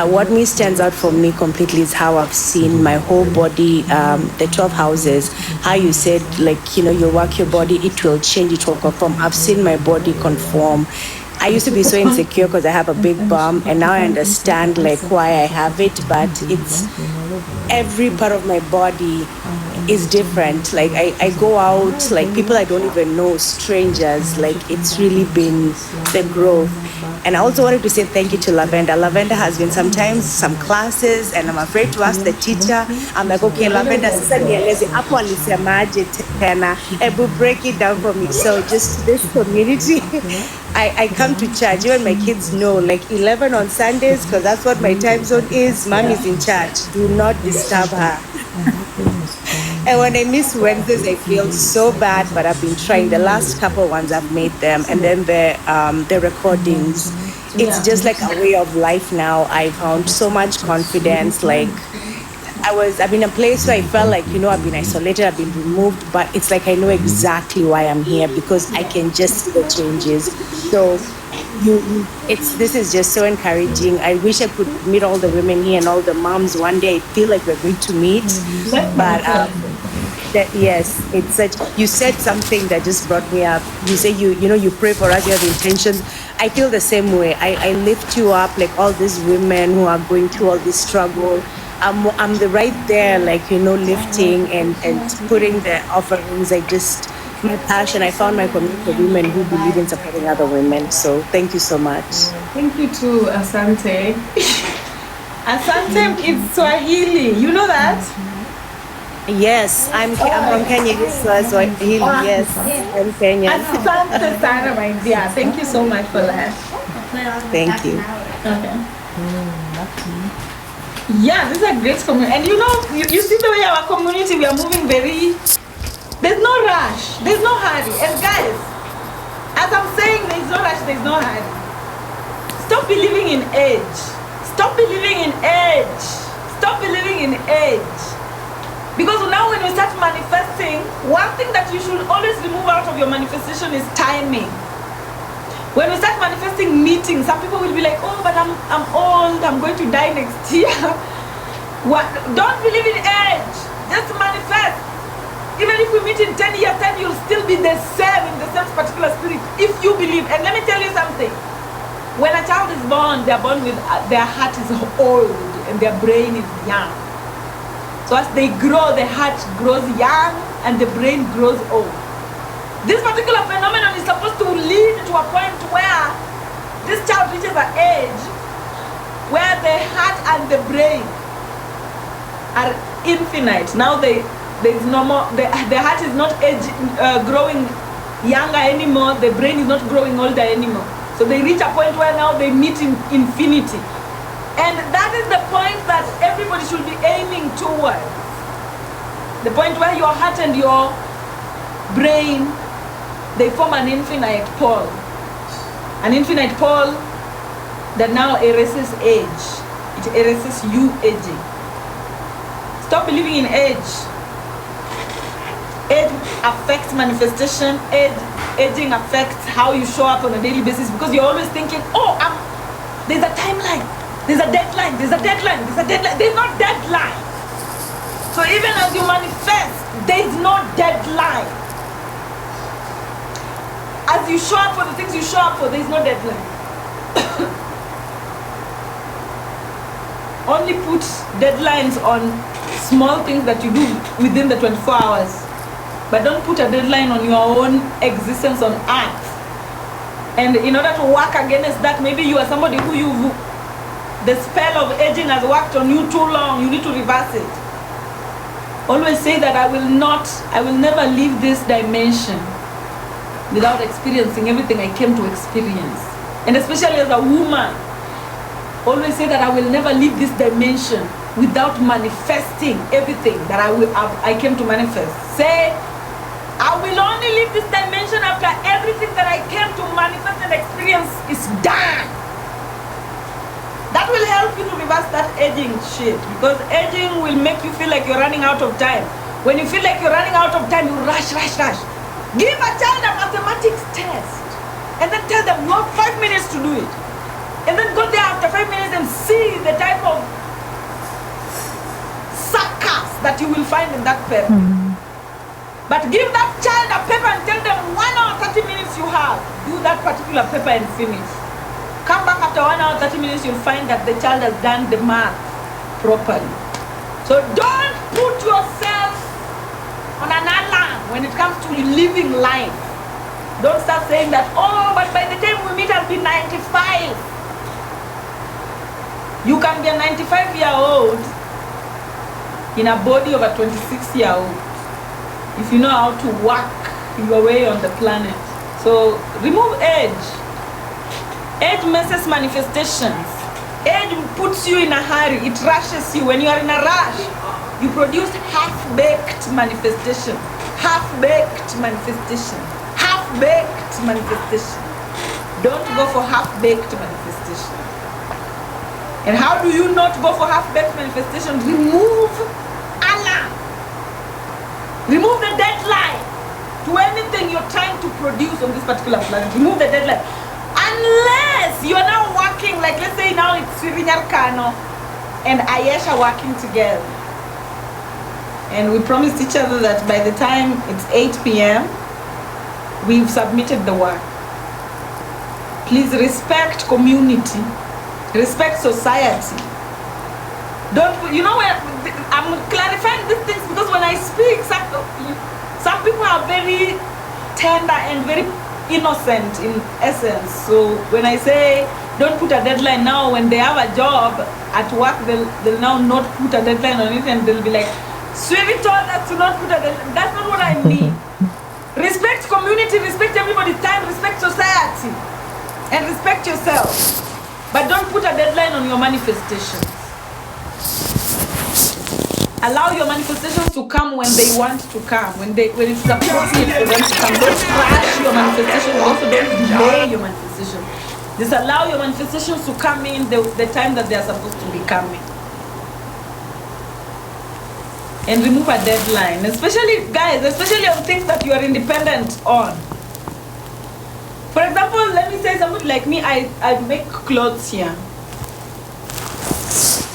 What me stands out for me completely is how I've seen my whole body, the 12 houses, how you said, like, you know, you work your body, it will change, it will conform. I've seen my body conform. I used to be so insecure because I have a big bum, and now I understand like why I have it, but it's every part of my body is different. Like I go out, like people I don't even know, strangers, like it's really been the growth. And I also wanted to say thank you to Lavender. Lavender has been sometimes some classes and I'm afraid to ask the teacher. I'm like, okay, Lavender, sasa nieleze hapo alisemaje tena, ebu break it down for me. So just this community, I come to church. Even my kids know, like 11 on Sundays, because that's what my time zone is. Mommy's in church. Do not disturb her. And when I miss Wednesdays, I feel so bad, but I've been trying. The last couple ones I've made them, and then the recordings. It's just like a way of life now. I found so much confidence. Like I've been in a place where I felt like, you know, I've been isolated, I've been removed, but it's like I know exactly why I'm here because I can just see the changes. So this is just so encouraging. I wish I could meet all the women here and all the moms one day. I feel like we're going to meet, but yes, it's such. You said something that just brought me up. You say you know you pray for us. You have intentions. I feel the same way. I lift you up, like all these women who are going through all this struggle. I'm the right there, like, you know, lifting and putting the offerings. My passion. I found my community of women who believe in supporting other women. So thank you so much. Thank you to Asante. Asante is Swahili. You know that? Yes, I'm from Kenya. This was Swahili. Yes, I'm Kenyan. Asante sana, my dear. Thank you so much for that. Thank you. Okay. Yeah, this is a great community. And you know, you see the way our community, we are moving very... There's no rush. There's no hurry. And guys, as I'm saying, there's no rush, there's no hurry. Stop believing in age. Stop believing in age. Stop believing in age. Because now when we start manifesting, one thing that you should always remove out of your manifestation is timing. When we start manifesting meetings, some people will be like, oh, but I'm old, I'm going to die next year. What? Don't believe in age. Just manifest. Even if we meet in 10 years' time, you'll still be the same in the same particular spirit if you believe. And let me tell you something. When a child is born, they're born with their heart is old and their brain is young. So as they grow, the heart grows young and the brain grows old. This particular phenomenon is supposed to lead to a point where this child reaches an age where the heart and the brain are infinite. Now there's no more, the heart is not growing younger anymore, the brain is not growing older anymore. So they reach a point where now they meet in infinity. And that is the point that everybody should be aiming towards. The point where your heart and your brain, they form an infinite pole. An infinite pole that now erases age. It erases you aging. Stop believing in age. Age affects manifestation. Aging affects how you show up on a daily basis because you're always thinking, oh, there's a timeline, there's a deadline, there's a deadline, there's a deadline. There's no deadline. So even as you manifest, there's no deadline. As you show up for the things you show up for, there's no deadline. Only put deadlines on small things that you do within the 24 hours. But don't put a deadline on your own existence on earth. And in order to work against that, maybe you are somebody who the spell of aging has worked on you too long, you need to reverse it. Always say that I will never leave this dimension without experiencing everything I came to experience. And especially as a woman, always say that I will never leave this dimension without manifesting everything that I came to manifest. Say, I will only leave this dimension after everything that I came to manifest and experience is done. That will help you to reverse that aging shit, because aging will make you feel like you're running out of time. When you feel like you're running out of time, you rush. Give a child a mathematics test. and then tell them you have 5 minutes to do it. And then go there after 5 minutes and see the type of suckers that you will find in that paper. But give that child a paper and tell them 1 hour 30 minutes you have. Do that particular paper and finish. Come back after 1 hour 30 minutes, you'll find that the child has done the math properly. So don't put yourself on an alarm when it comes to living life. Don't start saying that, oh, but by the time we meet, I'll be 95. You can be a 95-year-old in a body of a 26-year-old if you know how to work your way on the planet. So remove age. Age messes manifestations. Age puts you in a hurry. It rushes you. When you are in a rush, you produce half-baked manifestation. Half-baked manifestation. Half-baked manifestation. Don't go for half-baked manifestation. And how do you not go for half-baked manifestation? Remove alarm. Remove the deadline to anything you're trying to produce on this particular planet. Remove the deadline. Unless you're now working, like let's say now it's Sirinyar Kano and Ayesha working together. And we promised each other that by the time it's 8 p.m., we've submitted the work. Please respect community. Respect society. Don't, you know where, I'm clarifying these things because when I speak, some people are very tender and very innocent in essence. So when I say don't put a deadline now, when they have a job at work, they'll now not put a deadline on it and they'll be like, Sweetie told us to not put a deadline. That's not what I mean. Respect community, respect everybody's time, respect society, and respect yourself. But don't put a deadline on your manifestations. Allow your manifestations to come when they want to come, when it's appropriate for them to come. Don't crash your manifestations, also don't delay your manifestation. Just allow your manifestations to come in the time that they are supposed to be coming. And remove a deadline, especially guys, especially on things that you are independent on. For example, let me say somebody like me, I make clothes here.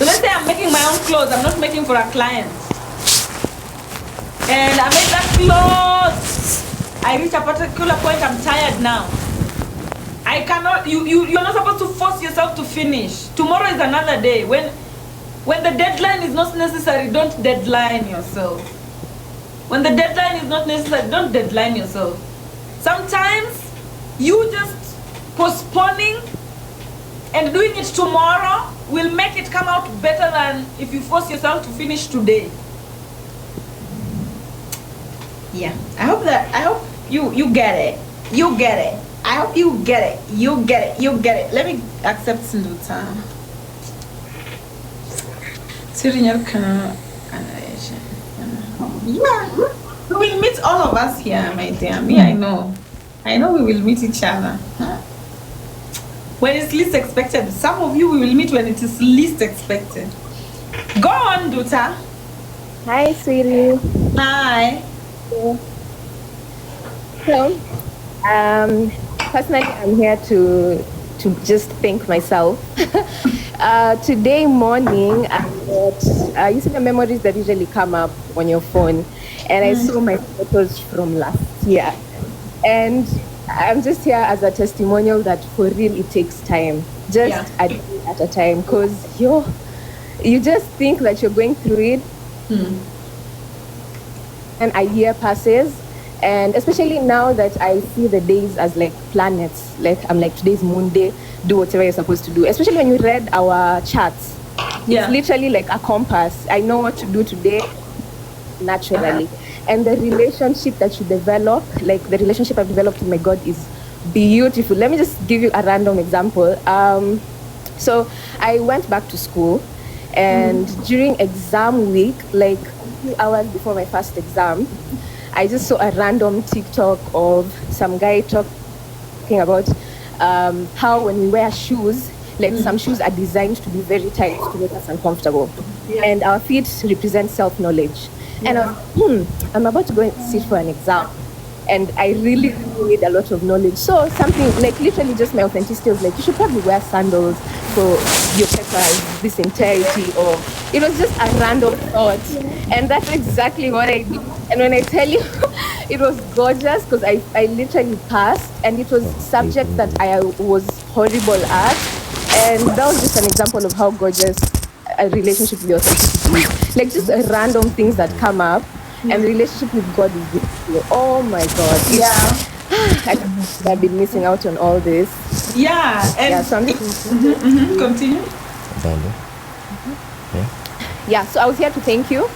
So let's say I'm making my own clothes, I'm not making for a client. And I make that clothes. I reach a particular point, I'm tired now. I cannot, you're not supposed to force yourself to finish. Tomorrow is another day. When the deadline is not necessary, don't deadline yourself. When the deadline is not necessary, don't deadline yourself. Sometimes, you just postponing and doing it tomorrow will make it come out better than if you force yourself to finish today. Yeah, I hope you get it. You get it. I hope you get it. You get it. You get it. Let me accept Sinduta. Yeah, we will meet all of us here, my dear. Me, I know we will meet each other. When it's least expected. Some of you we will meet when it is least expected. Go on, Duta. Hi, sweetie. Hi. So, personally, I'm here to just thank myself. Today morning, you see the memories that usually come up on your phone, and I saw my photos from last year. And I'm just here as a testimonial that for real it takes time, just a day at a time, because you just think that you're going through it, and a year passes, and especially now that I see the days as like planets, like I'm like, today's Monday, do whatever you're supposed to do. Especially when you read our charts, it's literally like a compass. I know what to do today naturally. And the relationship that you develop, like the relationship I've developed with my God, is beautiful. Let me just give you a random example. So I went back to school, and during exam week, like a few hours before my first exam, I just saw a random TikTok of some guy talking about how when we wear shoes, like some shoes are designed to be very tight to make us uncomfortable. And our feet represent self-knowledge. And I'm about to go and sit for an exam. and I really need a lot of knowledge. So something like literally just my authenticity was like, you should probably wear sandals for your peppers this entirety, or it was just a random thought. And that's exactly what I did. And when I tell you, it was gorgeous because I literally passed, and it was subject that I was horrible at. And that was just an example of how gorgeous a relationship with authenticity is. Like just random things that come up, and the relationship with God is beautiful. Oh my God. I've been missing out on all this. Yeah. And Yeah, so I'm continue. yeah, so I was here to thank you.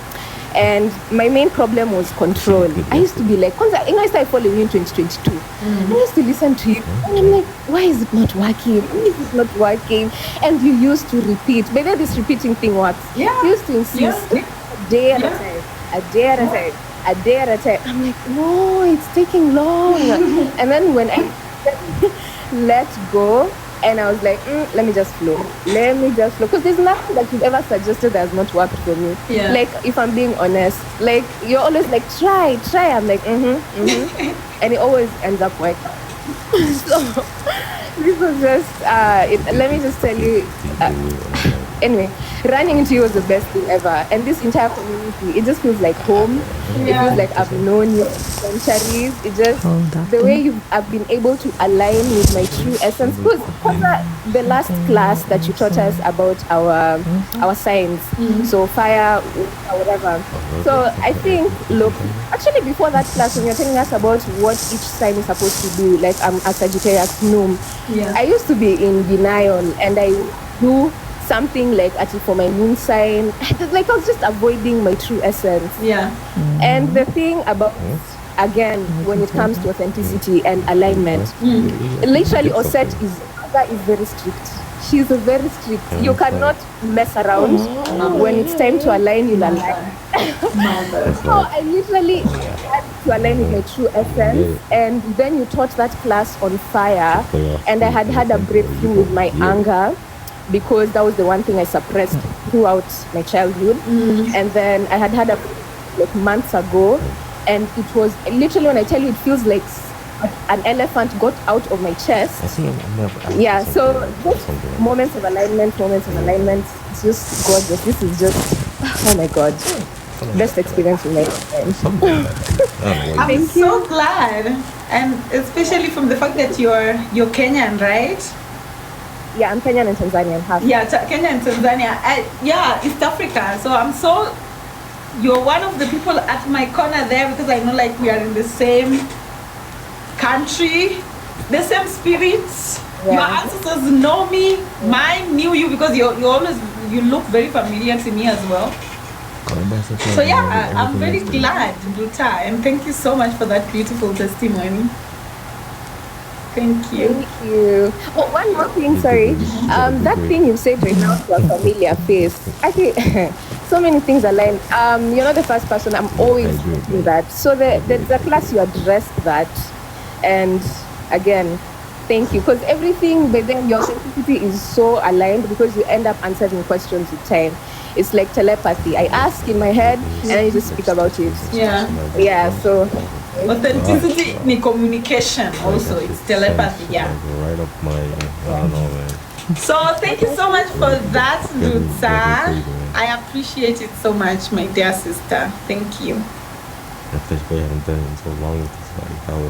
And my main problem was control. I used to be like, I started following you in 2022. I used to listen to you, and I'm like, why is it not working? Why is it not working? And you used to repeat. Maybe this repeating thing works. Yeah. You used to insist a day at a time, a day at a time, a day at a time. I'm like, no, it's taking long. And then when I let go, and I was like, let me just flow. Because there's nothing that you've ever suggested that has not worked for me. Yeah. Like, if I'm being honest, like, you're always like, try. I'm like, and it always ends up working. So, this was just, let me just tell you, anyway, running into you was the best thing ever. And this entire community, it just feels like home. It feels like I've known you for centuries. It just, the way I've been able to align with my true essence. Because the last class that you taught us about our signs, so fire, whatever. So I think, look, actually before that class, when you're telling us about what each sign is supposed to do, like I'm a Sagittarius Noom, I used to be in denial, and I do something like actually for my moon sign. Like I was just avoiding my true essence. Yeah. And the thing about, again, when it comes to authenticity and alignment, literally Osset is very strict. She's very strict. You cannot mess around. When it's time to align, you'll align. So I literally had to align with my true essence. And then you taught that class on fire, and I had a breakthrough with my anger, because that was the one thing I suppressed throughout my childhood. And then I had a like months ago, and it was literally, when I tell you, it feels like an elephant got out of my chest. Yeah, so just moments of alignment, it's just gorgeous. This is just, oh my God, best experience in my life. I'm so glad, and especially from the fact that you're Kenyan, right? Yeah, I'm Kenyan and Tanzanian. Half. Yeah, Kenya and Tanzania. East Africa. So you're one of the people at my corner there, because I know like we are in the same country, the same spirits. Yeah. Your ancestors know me. Mine knew you because you look very familiar to me as well. So yeah, I'm very glad, Luta, and thank you so much for that beautiful testimony. Thank you. Thank you. Oh, one more thing, sorry. That thing you said right now to a familiar face. I think so many things align. You're not the first person. I'm always doing that. So the class you addressed that, and again, thank you, because everything, but then your sensitivity is so aligned, because you end up answering questions with time. It's like telepathy. I ask in my head, and then you just speak about it. Yeah. So. Authenticity ni communication also, it's telepathy, yeah. Right up my, I don't know, man. So thank you so much for that, Lutsa. I appreciate it so much, my dear sister. Thank you.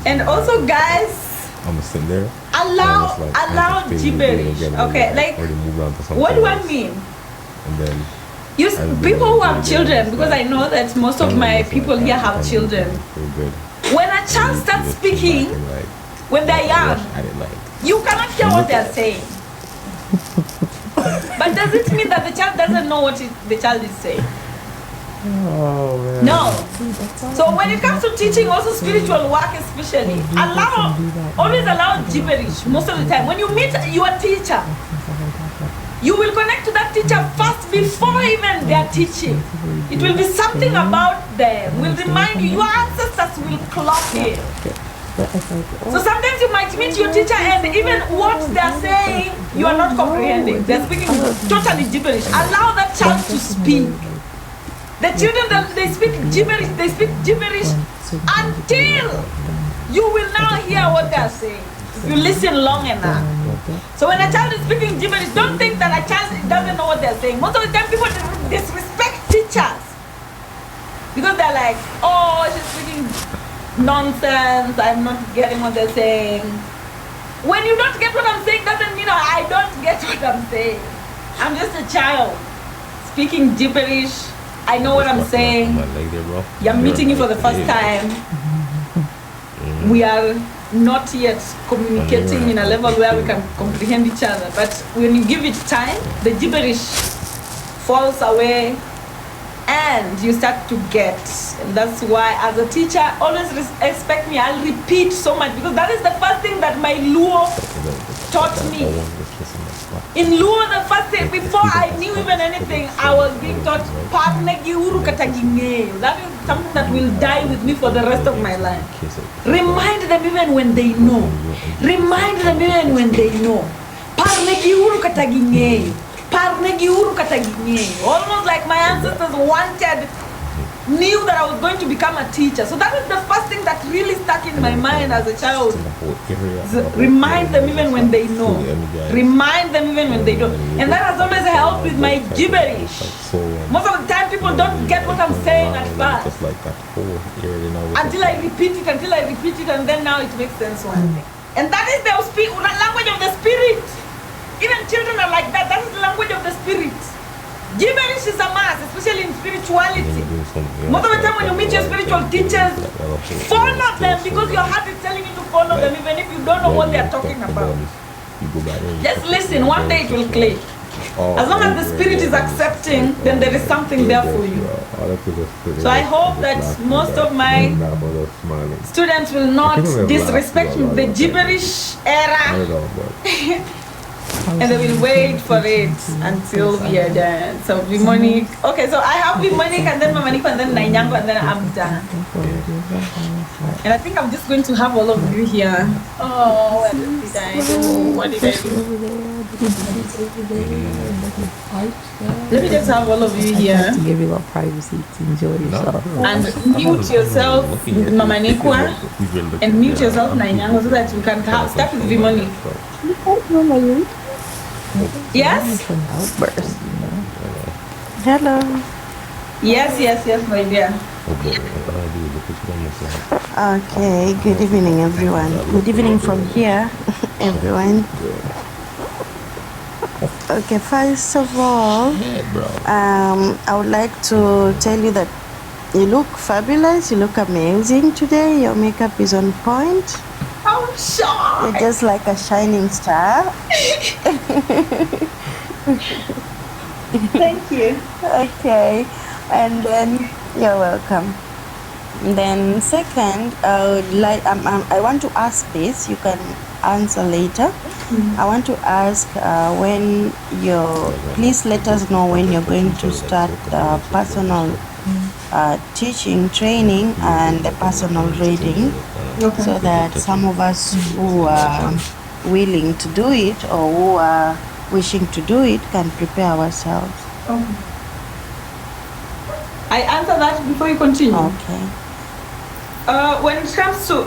And also, guys, I'm sitting there. Allow gibberish. Okay, like, what do I mean? And then people who have children, because I know that most of my people here have children. When a child starts speaking, when they're young, you cannot hear what they're saying. But does it mean that the child doesn't know what the child is saying? Oh, man. No. So when it comes to teaching, also spiritual work especially, always allow gibberish most of the time. When you meet your teacher, you will connect to that teacher first before even their teaching. It will be something about them, will remind you, your ancestors will clock in. So sometimes you might meet your teacher and even what they're saying, you are not comprehending. They're speaking totally gibberish. Allow that child to speak. The children, they speak gibberish until you will now hear what they're saying. If you listen long enough. So when a child is speaking gibberish, don't think that a child doesn't know what they're saying. Most of the time people disrespect teachers. Because they're like, oh, she's speaking nonsense, I'm not getting what they're saying. When you don't get what I'm saying, doesn't mean I don't get what I'm saying. I'm just a child speaking gibberish. I know what I'm saying. I'm meeting you for the first time. We are not yet communicating in a level where we can comprehend each other. But when you give it time, the gibberish falls away and you start to get. And that's why as a teacher, always expect me. I'll repeat so much because that is the first thing that my Luo taught me. In Luo, the first thing, before I knew even anything, I was being taught that is something that will die with me for the rest of my life. Remind them even when they know. Remind them even when they know. Almost like my ancestors knew that I was going to become a teacher. So that is the first thing that really stuck in my mind as a child. Remind them even when they know. Remind them even when they don't. And that has always helped with my gibberish. Most of the time people don't get what I'm saying at first. Until I repeat it, and then now it makes sense one day. And that is the language of the spirit. Even children are like that. That is the language of the spirit. Gibberish is a must, especially in spirituality. Most of the time when you meet your spiritual teachers, follow them because your heart is telling you to follow them even if you don't know what they are talking about. Just listen, one day it will click. As long as the spirit is accepting, then there is something there for you. So I hope that most of my students will not disrespect the gibberish era. And they will wait for it until we are done. So Vimonic. Okay, so I have Vimonic and then Mamaniko and then Nainyango and then I'm done. And I think I'm just going to have all of you here. Oh, what did I do? What did I do? Let me just have all of you here. To give you a little privacy to enjoy yourself. And mute yourself, Mamaniko, and mute yourself, Nainyango, so that we can start with Vimonic. Yes? Outburst, you know. Hello. Yes, my dear. Okay, good evening, everyone. Good evening from here, everyone. Okay, first of all, I would like to tell you that you look fabulous, you look amazing today. Your makeup is on point. I'm shy. You're just like a shining star. Thank you. Okay, and then you're welcome. Then second, I want to ask this. You can answer later. I want to ask please let us know when you're going to start personal teaching, training, and the personal reading, so that some of us who are willing to do it or who are wishing to do it can prepare ourselves. I answer that before you continue. Okay. When it comes to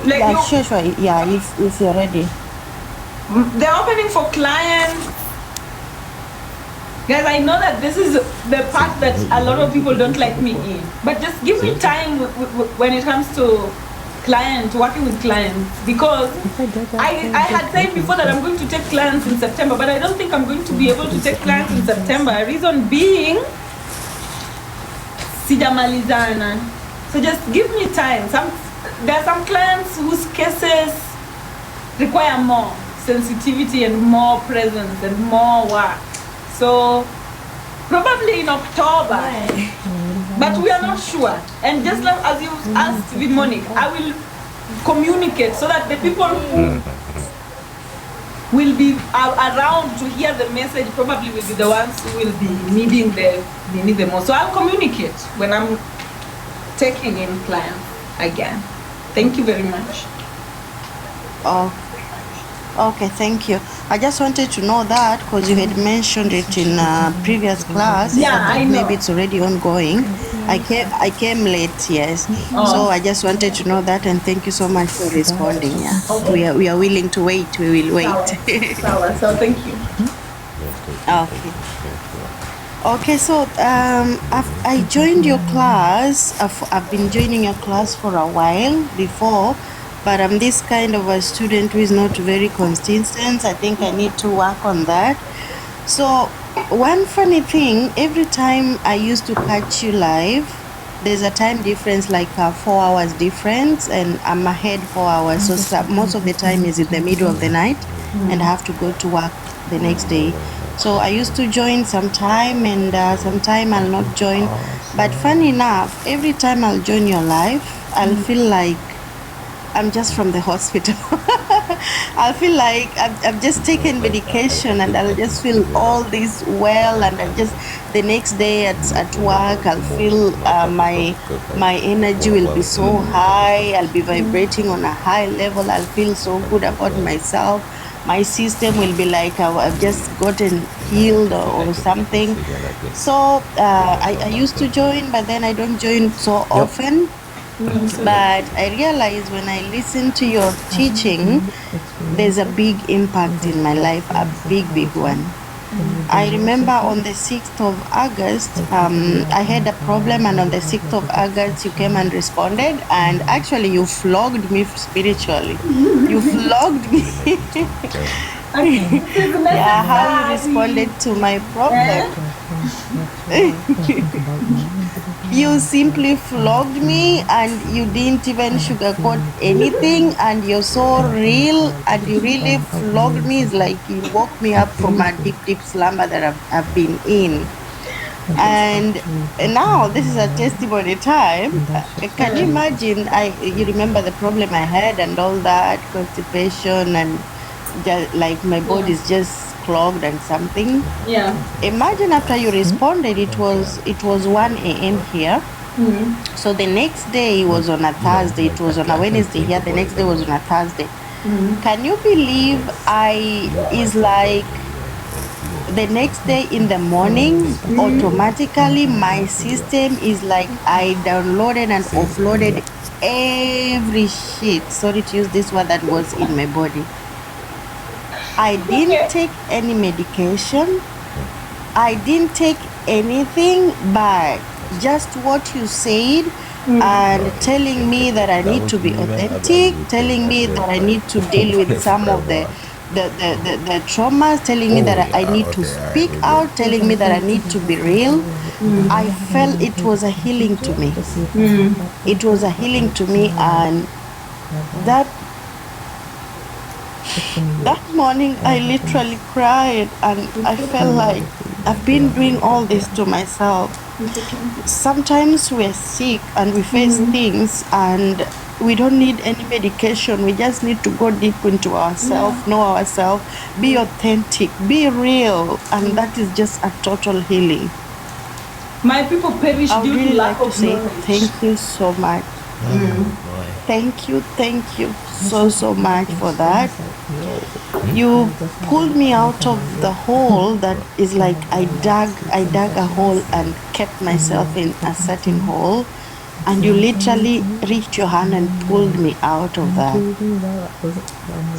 sure. Yeah, if you're ready. The opening for clients. Guys, I know that this is the part that a lot of people don't like me in. But just give me time when it comes to working with clients. Because I had said before that I'm going to take clients in September, but I don't think I'm going to be able to take clients in September. Reason being, sijamalizana. So just give me time. There are some clients whose cases require more sensitivity and more presence and more work. So probably in October, but we are not sure. And just like as you asked Vimonic, I will communicate so that the people who will be around to hear the message probably will be the ones who will be needing the most. So I'll communicate when I'm taking in clients again. Thank you very much. Okay, thank you. I just wanted to know that because you had mentioned it in previous class. Yeah, I know. Maybe it's already ongoing. I came late, yes. So I just wanted to know that, and thank you so much for responding. Yeah, we are willing to wait. We will wait. So thank you. Okay. Okay, so I joined your class. I've been joining your class for a while before, but I'm this kind of a student who is not very consistent. I think I need to work on that. So one funny thing, every time I used to catch you live, there's a time difference, like 4 hours difference, and I'm ahead 4 hours. So most of the time is in the middle of the night, and I have to go to work the next day. So I used to join sometime, and sometime I'll not join. But funny enough, every time I'll join your live, I'll feel like I'm just from the hospital. I'll feel like I've just taken medication, and I'll just feel all this well, and I just the next day at work I'll feel my energy will be so high. I'll be vibrating on a high level. I'll feel so good about myself. My system will be like I've just gotten healed or something. So I used to join, but then I don't join so often. But I realize when I listen to your teaching, there's a big impact in my life, a big one. I remember on the 6th of August, I had a problem, and on the 6th of August, you came and responded, and actually you flogged me spiritually. You flogged me. Yeah, how you responded to my problem. You simply flogged me, and you didn't even sugarcoat anything, and you're so real, and you really flogged me. It's like you woke me up from a deep slumber that I've been in. And now this is a testimony time. Can you imagine? You remember the problem I had and all that, constipation, and just, like my body is just clogged and something. Yeah. Imagine after you responded, it was 1 a.m. here. So the next day was on a Thursday. It was on a Wednesday here. The next day was on a Thursday. Can you believe is like the next day in the morning, automatically my system is like I downloaded and offloaded every shit. Sorry to use this word that was in my body. I didn't take any medication. I didn't take anything, but just what you said and telling me that I need to be authentic, telling me that I need to deal with some of the traumas, telling me that I need to speak out, telling me that I need to be real. I felt it was a healing to me. It was a healing to me, and that morning I literally cried, and I felt like I've been doing all this to myself. Sometimes we're sick and we face things, and we don't need any medication. We just need to go deep into ourselves, know ourselves, be authentic, be real, and that is just a total healing. My people perish I would due really to like lack to of say knowledge. thank you so much. Thank you so much for that. You pulled me out of the hole that is like I dug a hole and kept myself in a certain hole, and you literally reached your hand and pulled me out of that.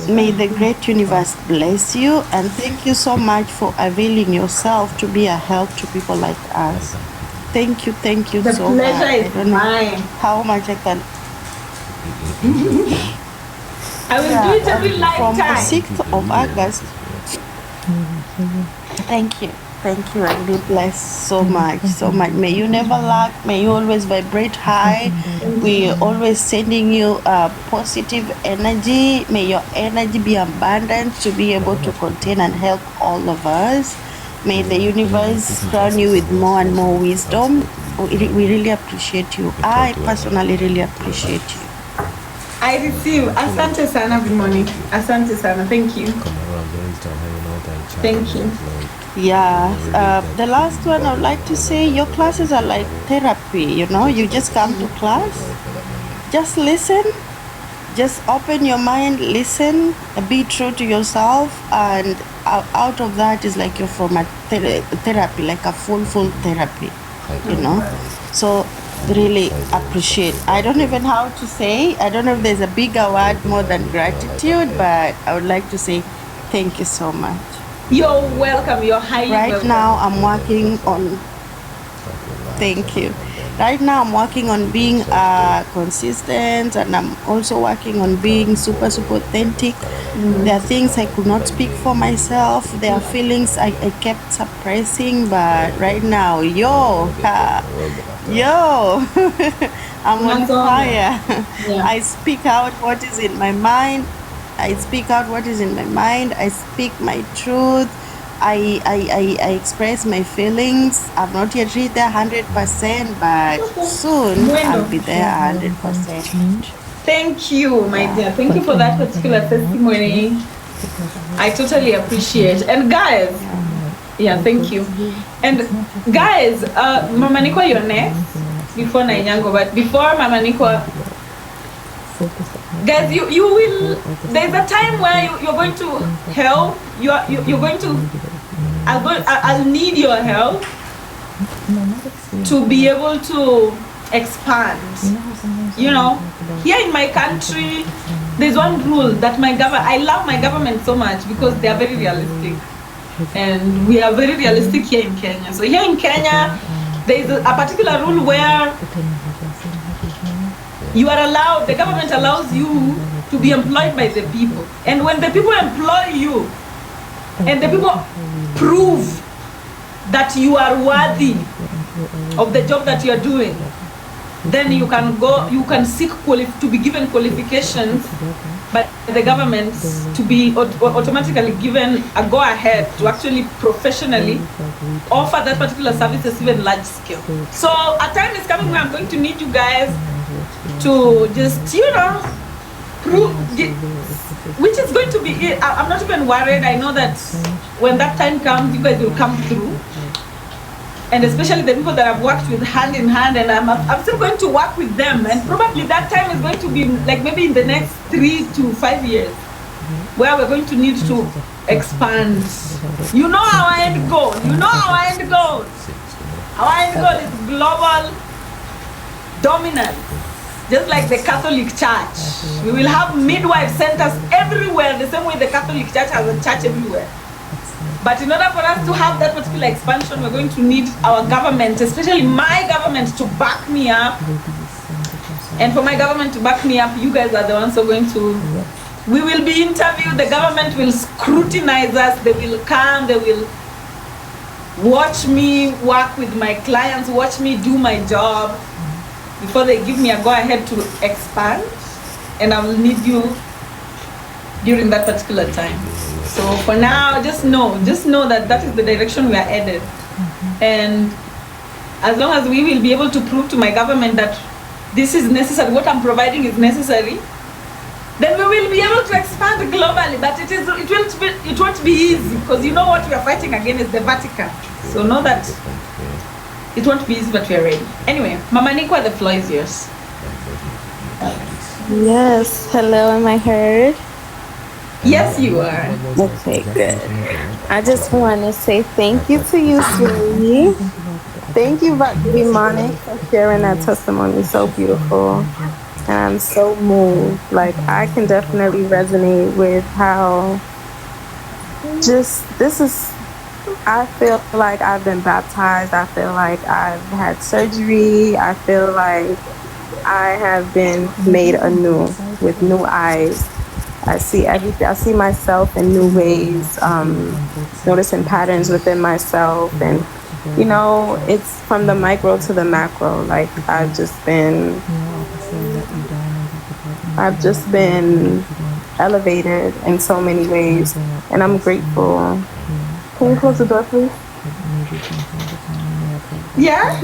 May the great universe bless you, and thank you so much for availing yourself to be a help to people like us. Thank you The so much. pleasure I is don't know mine. how much I can. I will do it every From the lifetime. 6th of August. Thank you. I really bless so much. May you never lack. May you always vibrate high. We always sending you positive energy. May your energy be abundant to be able to contain and help all of us. May the universe crown you with more and more wisdom. We really appreciate you. I personally really appreciate you. I receive. Asante sana, Bimoni. Asante sana. Thank you. Thank you. Yeah, the last one I would like to say, your classes are like therapy, you know, you just come to class, just listen, just open your mind, listen, be true to yourself, and out of that is like you're from a therapy, like a full therapy, you know. So really appreciate. I don't even know how to say. I don't know if there's a bigger word more than gratitude, but I would like to say thank you so much. You're welcome. You're highly Right welcome. now, I'm working on. Thank you. Right now, I'm working on being consistent, and I'm also working on being super authentic. There are things I could not speak for myself. There are feelings I kept suppressing, but right now, I'm on fire. I speak out what is in my mind. I speak out what is in my mind. I speak my truth. I express my feelings. I've not yet reached there 100%, but soon I'll be there 100%. Thank you, my dear. Thank you for that particular testimony. I totally appreciate. And guys, yeah, thank you. And guys, Mama Nikwa, you're next before Nainyango, but before Mama Nikwa, guys, you will. There's a time where you're going to help. You're going to. I'll need your help to be able to expand. You know, here in my country, there's one rule that I love my government so much because they are very realistic, and we are very realistic here in Kenya. So here in Kenya, there is a particular rule where you are allowed, the government allows you to be employed by the people. And when the people employ you, and the people prove that you are worthy of the job that you are doing, then you can seek to be given qualifications by the government to be automatically given a go-ahead to actually professionally offer that particular services even large scale. So a time is coming where I'm going to need you guys to just, prove, which is going to be it. I'm not even worried. I know that when that time comes, you guys will come through. And especially the people that I've worked with hand in hand, and I'm still going to work with them. And probably that time is going to be like maybe in the next 3 to 5 years, where we're going to need to expand. You know our end goal. Our end goal is global dominance. Just like the Catholic Church. We will have midwife centers everywhere, the same way the Catholic Church has a church everywhere. But in order for us to have that particular expansion, we're going to need our government, especially my government, to back me up. And for my government to back me up, you guys are the ones who are going to... We will be interviewed, the government will scrutinize us, they will come, they will watch me work with my clients, watch me do my job, before they give me a go-ahead to expand, and I will need you during that particular time. So for now, just know that is the direction we are headed. And as long as we will be able to prove to my government that this is necessary, what I'm providing is necessary, then we will be able to expand globally. But it won't be easy, because you know what we are fighting against is the Vatican. So know that it won't be easy, but we are ready. Anyway, Mama Nikwa, the floor is yours. Yes, hello, am I heard? Yes, you are. Okay, good. I just want to say thank you to you, sweetie. Thank you, Vimani, for sharing that testimony. So beautiful. And I'm so moved. Like, I can definitely resonate with how I feel like I've been baptized. I feel like I've had surgery. I feel like I have been made anew with new eyes. I see everything. I see myself in new ways, noticing patterns within myself. And, it's from the micro to the macro. Like, I've just been elevated in so many ways. And I'm grateful. Can you close the door, please? Yeah?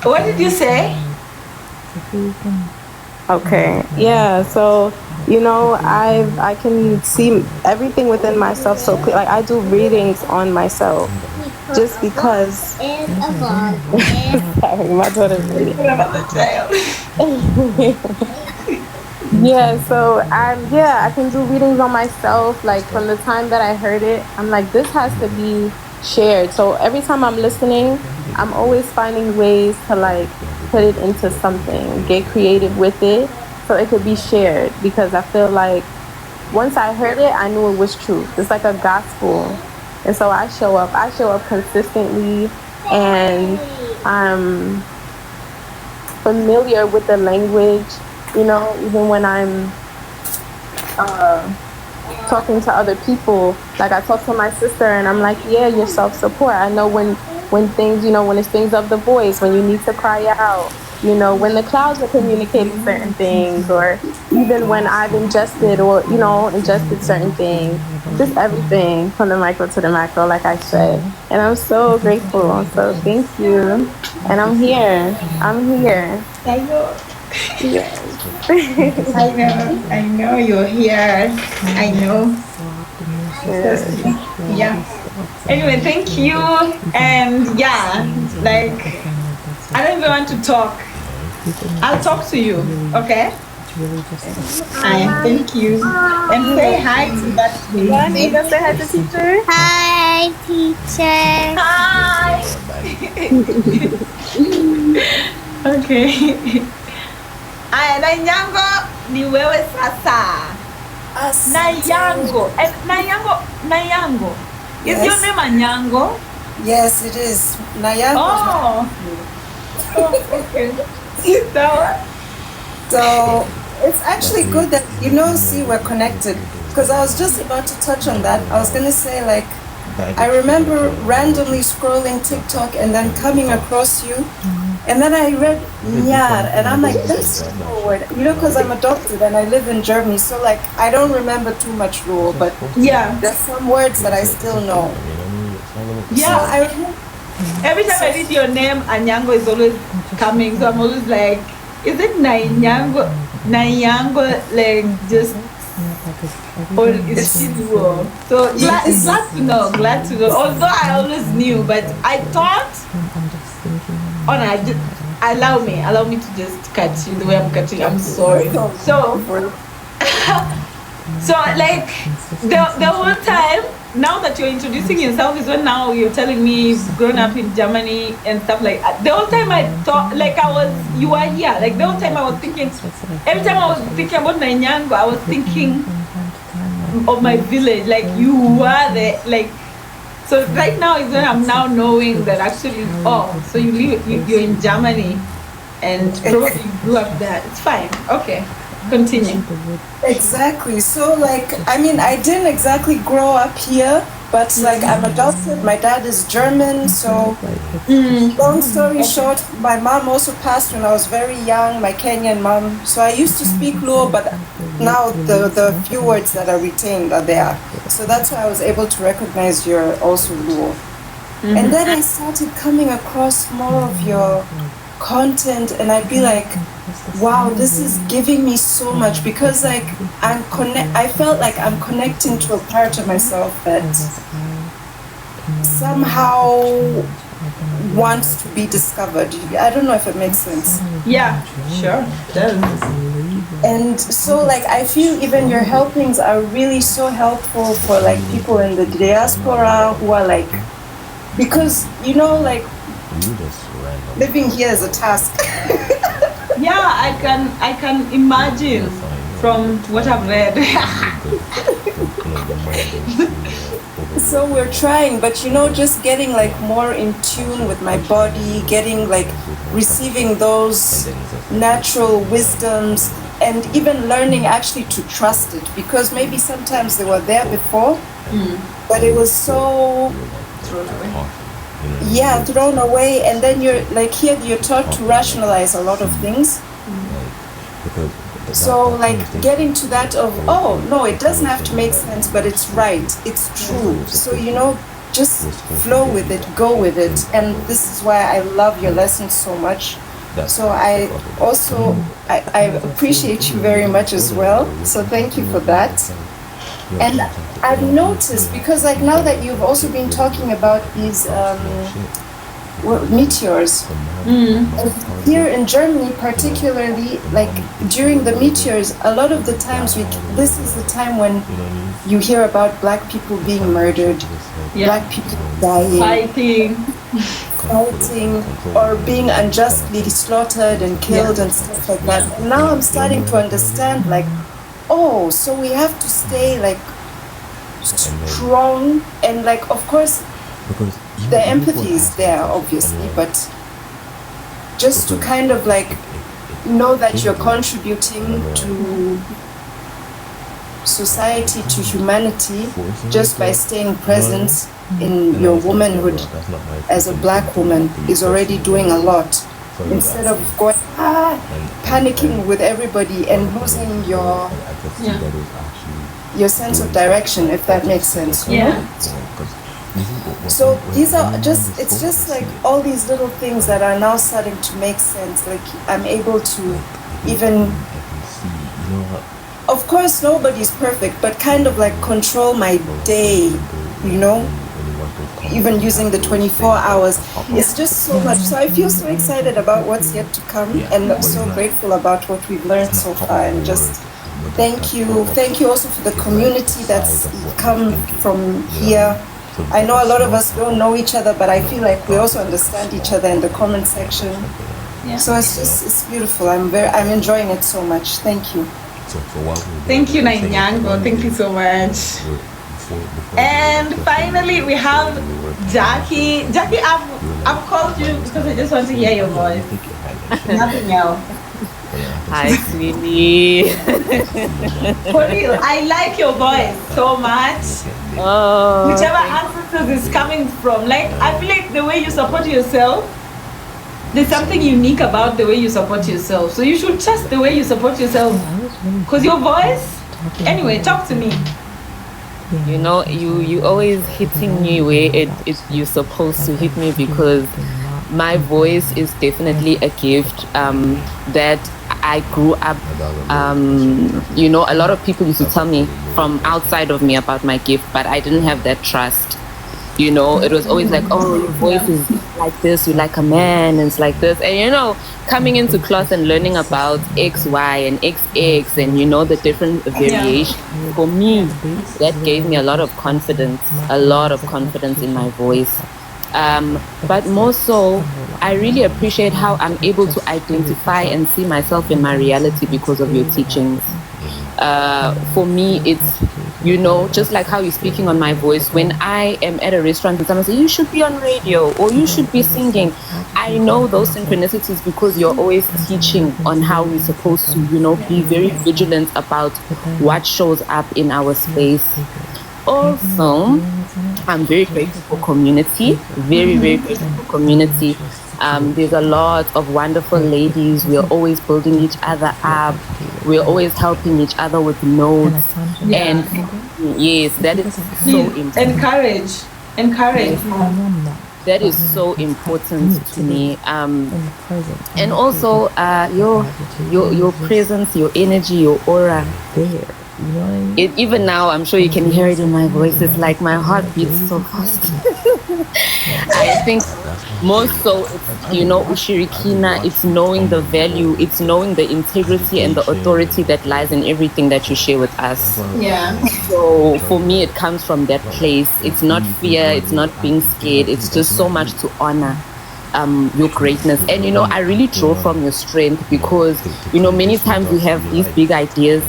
What did you say? Okay. Yeah. So, I can see everything within myself so clear. Like, I do readings on myself just because. Sorry, my daughter's reading. Yeah, so I can do readings on myself. Like, from the time that I heard it, I'm like, this has to be shared. So every time I'm listening, I'm always finding ways to like put it into something, get creative with it, so it could be shared. Because I feel like once I heard it, I knew it was true. It's like a gospel, and so I show up. I show up consistently, and I'm familiar with the language. You know, even when I'm talking to other people, like I talk to my sister and I'm like, yeah, your self-support. I know when things, you know, when it's things of the voice, when you need to cry out, you know, when the clouds are communicating certain things, or even when I've ingested or, you know, ingested certain things, just everything from the micro to the macro, like I said. And I'm so grateful. So thank you. And I'm here. Thank you. Yes. I know you're here. I know. Yeah. Anyway, thank you. And yeah, like, I don't even want to talk. I'll talk to you, okay? Thank you. And say hi to that lady. Say hi to teacher. Hi, teacher. Hi. Okay. Aya, Nayango ni wewe sasa. Nayango. And Nayango. Is Yes. your name Anyango? Yes, it is. Nayango. Oh. Okay. So it's actually good that, see, we're connected. Because I was just about to touch on that. I was going to say, like, I remember randomly scrolling TikTok and then coming across you. And then I read Nyar, and I'm like, that's a word. Because I'm adopted and I live in Germany, so like I don't remember too much rule, but yeah, there's some words that I still know. Yeah, So every time I read your name, Anyango is always coming. So I'm always like, is it Nayango? Nayango, like just, or is it Shizuo? So glad to know. Although I always knew, but I thought, allow me to just cut you the way I'm cutting. I'm sorry. So like the whole time, now that you're introducing yourself is when now you're telling me you've grown up in Germany and stuff like that. The whole time I thought like you were here. Like the whole time I was thinking, every time I was thinking about Nayango, I was thinking of my village. Like you were there, like. So right now is when I'm now knowing that actually, so you're in Germany and probably grew up there. It's fine. Okay, continue. Exactly. So like, I mean, I didn't exactly grow up here, but like I'm adopted. My dad is German, so long story short, my mom also passed when I was very young, my Kenyan mom. So I used to speak Luo, but now the few words that are retained are there. So that's why I was able to recognize you're also Luo. And then I started coming across more of your content, and I'd be like, wow, this is giving me so much, because like I felt like I'm connecting to a part of myself that somehow wants to be discovered. I don't know if it makes sense. Yeah, sure, it does. And so like I feel even your helpings are really so helpful for like people in the diaspora who are like, because like living here is a task. Yeah, I can imagine from what I've read. So we're trying, but just getting like more in tune with my body, getting like receiving those natural wisdoms, and even learning actually to trust it, because maybe sometimes they were there before, but it was so thrown away, and then you're like here you're taught to rationalize a lot of things. So like getting to that of, oh no, it doesn't have to make sense, but it's right, it's true. So just flow with it, go with it. And this is why I love your lessons so much. So I also I appreciate you very much as well. So thank you for that. And I've noticed, because like now that you've also been talking about these meteors. And here in Germany, particularly, like during the meteors, a lot of the times this is the time when you hear about black people being murdered, black people dying, fighting, or being unjustly slaughtered and killed and stuff like that. And now I'm starting to understand, like, oh, so we have to stay like strong, and like, of course, the empathy is there, obviously, but just to kind of like know that you're contributing to society, to humanity, just by staying present in your womanhood as a black woman is already doing a lot. Instead of going panicking with everybody and losing your sense of direction, if that makes sense. So these are it's just like all these little things that are now starting to make sense. Like I'm able to even, of course nobody's perfect, but kind of like control my day, you know, even using the 24 hours. It's just so much. So I feel so excited about what's yet to come, and I'm so grateful about what we've learned so far, and just thank you also for the community that's come from here. I know a lot of us don't know each other, but I feel like we also understand each other in the comment section. So it's beautiful. I'm enjoying it so much. Thank you. Thank you, Nainyango. Thank you so much. And finally, we have Jackie. Jackie, I've called you because I just want to hear your voice. Nothing else. Hi, sweetie. For real, I like your voice so much. Oh. Whichever ancestors is coming from, like, I feel like the way you support yourself, there's something unique about the way you support yourself. So you should trust the way you support yourself, because your voice. Anyway, talk to me. You know, you always hitting me where you're supposed to hit me, because my voice is definitely a gift that I grew up, you know, a lot of people used to tell me from outside of me about my gift, but I didn't have that trust. You know, it was always like, oh, your voice is like this, you're like a man, and it's like this. And, you know, coming into class and learning about X, Y, and XX, and, you know, the different variations, for me, that gave me a lot of confidence in my voice. But more so, I really appreciate how I'm able to identify and see myself in my reality because of your teachings. For me, it's, you know, just like how you're speaking on my voice, when I am at a restaurant and someone says, you should be on radio or you should be singing, I know those synchronicities because you're always teaching on how we're supposed to, you know, be very vigilant about what shows up in our space. Also, I'm very grateful for community, very, very grateful for community. There's a lot of wonderful ladies. We're always building each other up. We're always helping each other with notes. And yes, that is so important. Encourage. That is so important to me. And also your presence, your energy, your aura. Even now, I'm sure you can hear it in my voice. It's like my heart beats so fast. I think more so, it's, you know, Ushirikina, it's knowing the value, it's knowing the integrity and the authority that lies in everything that you share with us. Yeah. So for me, it comes from that place. It's not fear, it's not being scared, it's just so much to honor your greatness. And, you know, I really draw from your strength because, you know, many times we have these big ideas,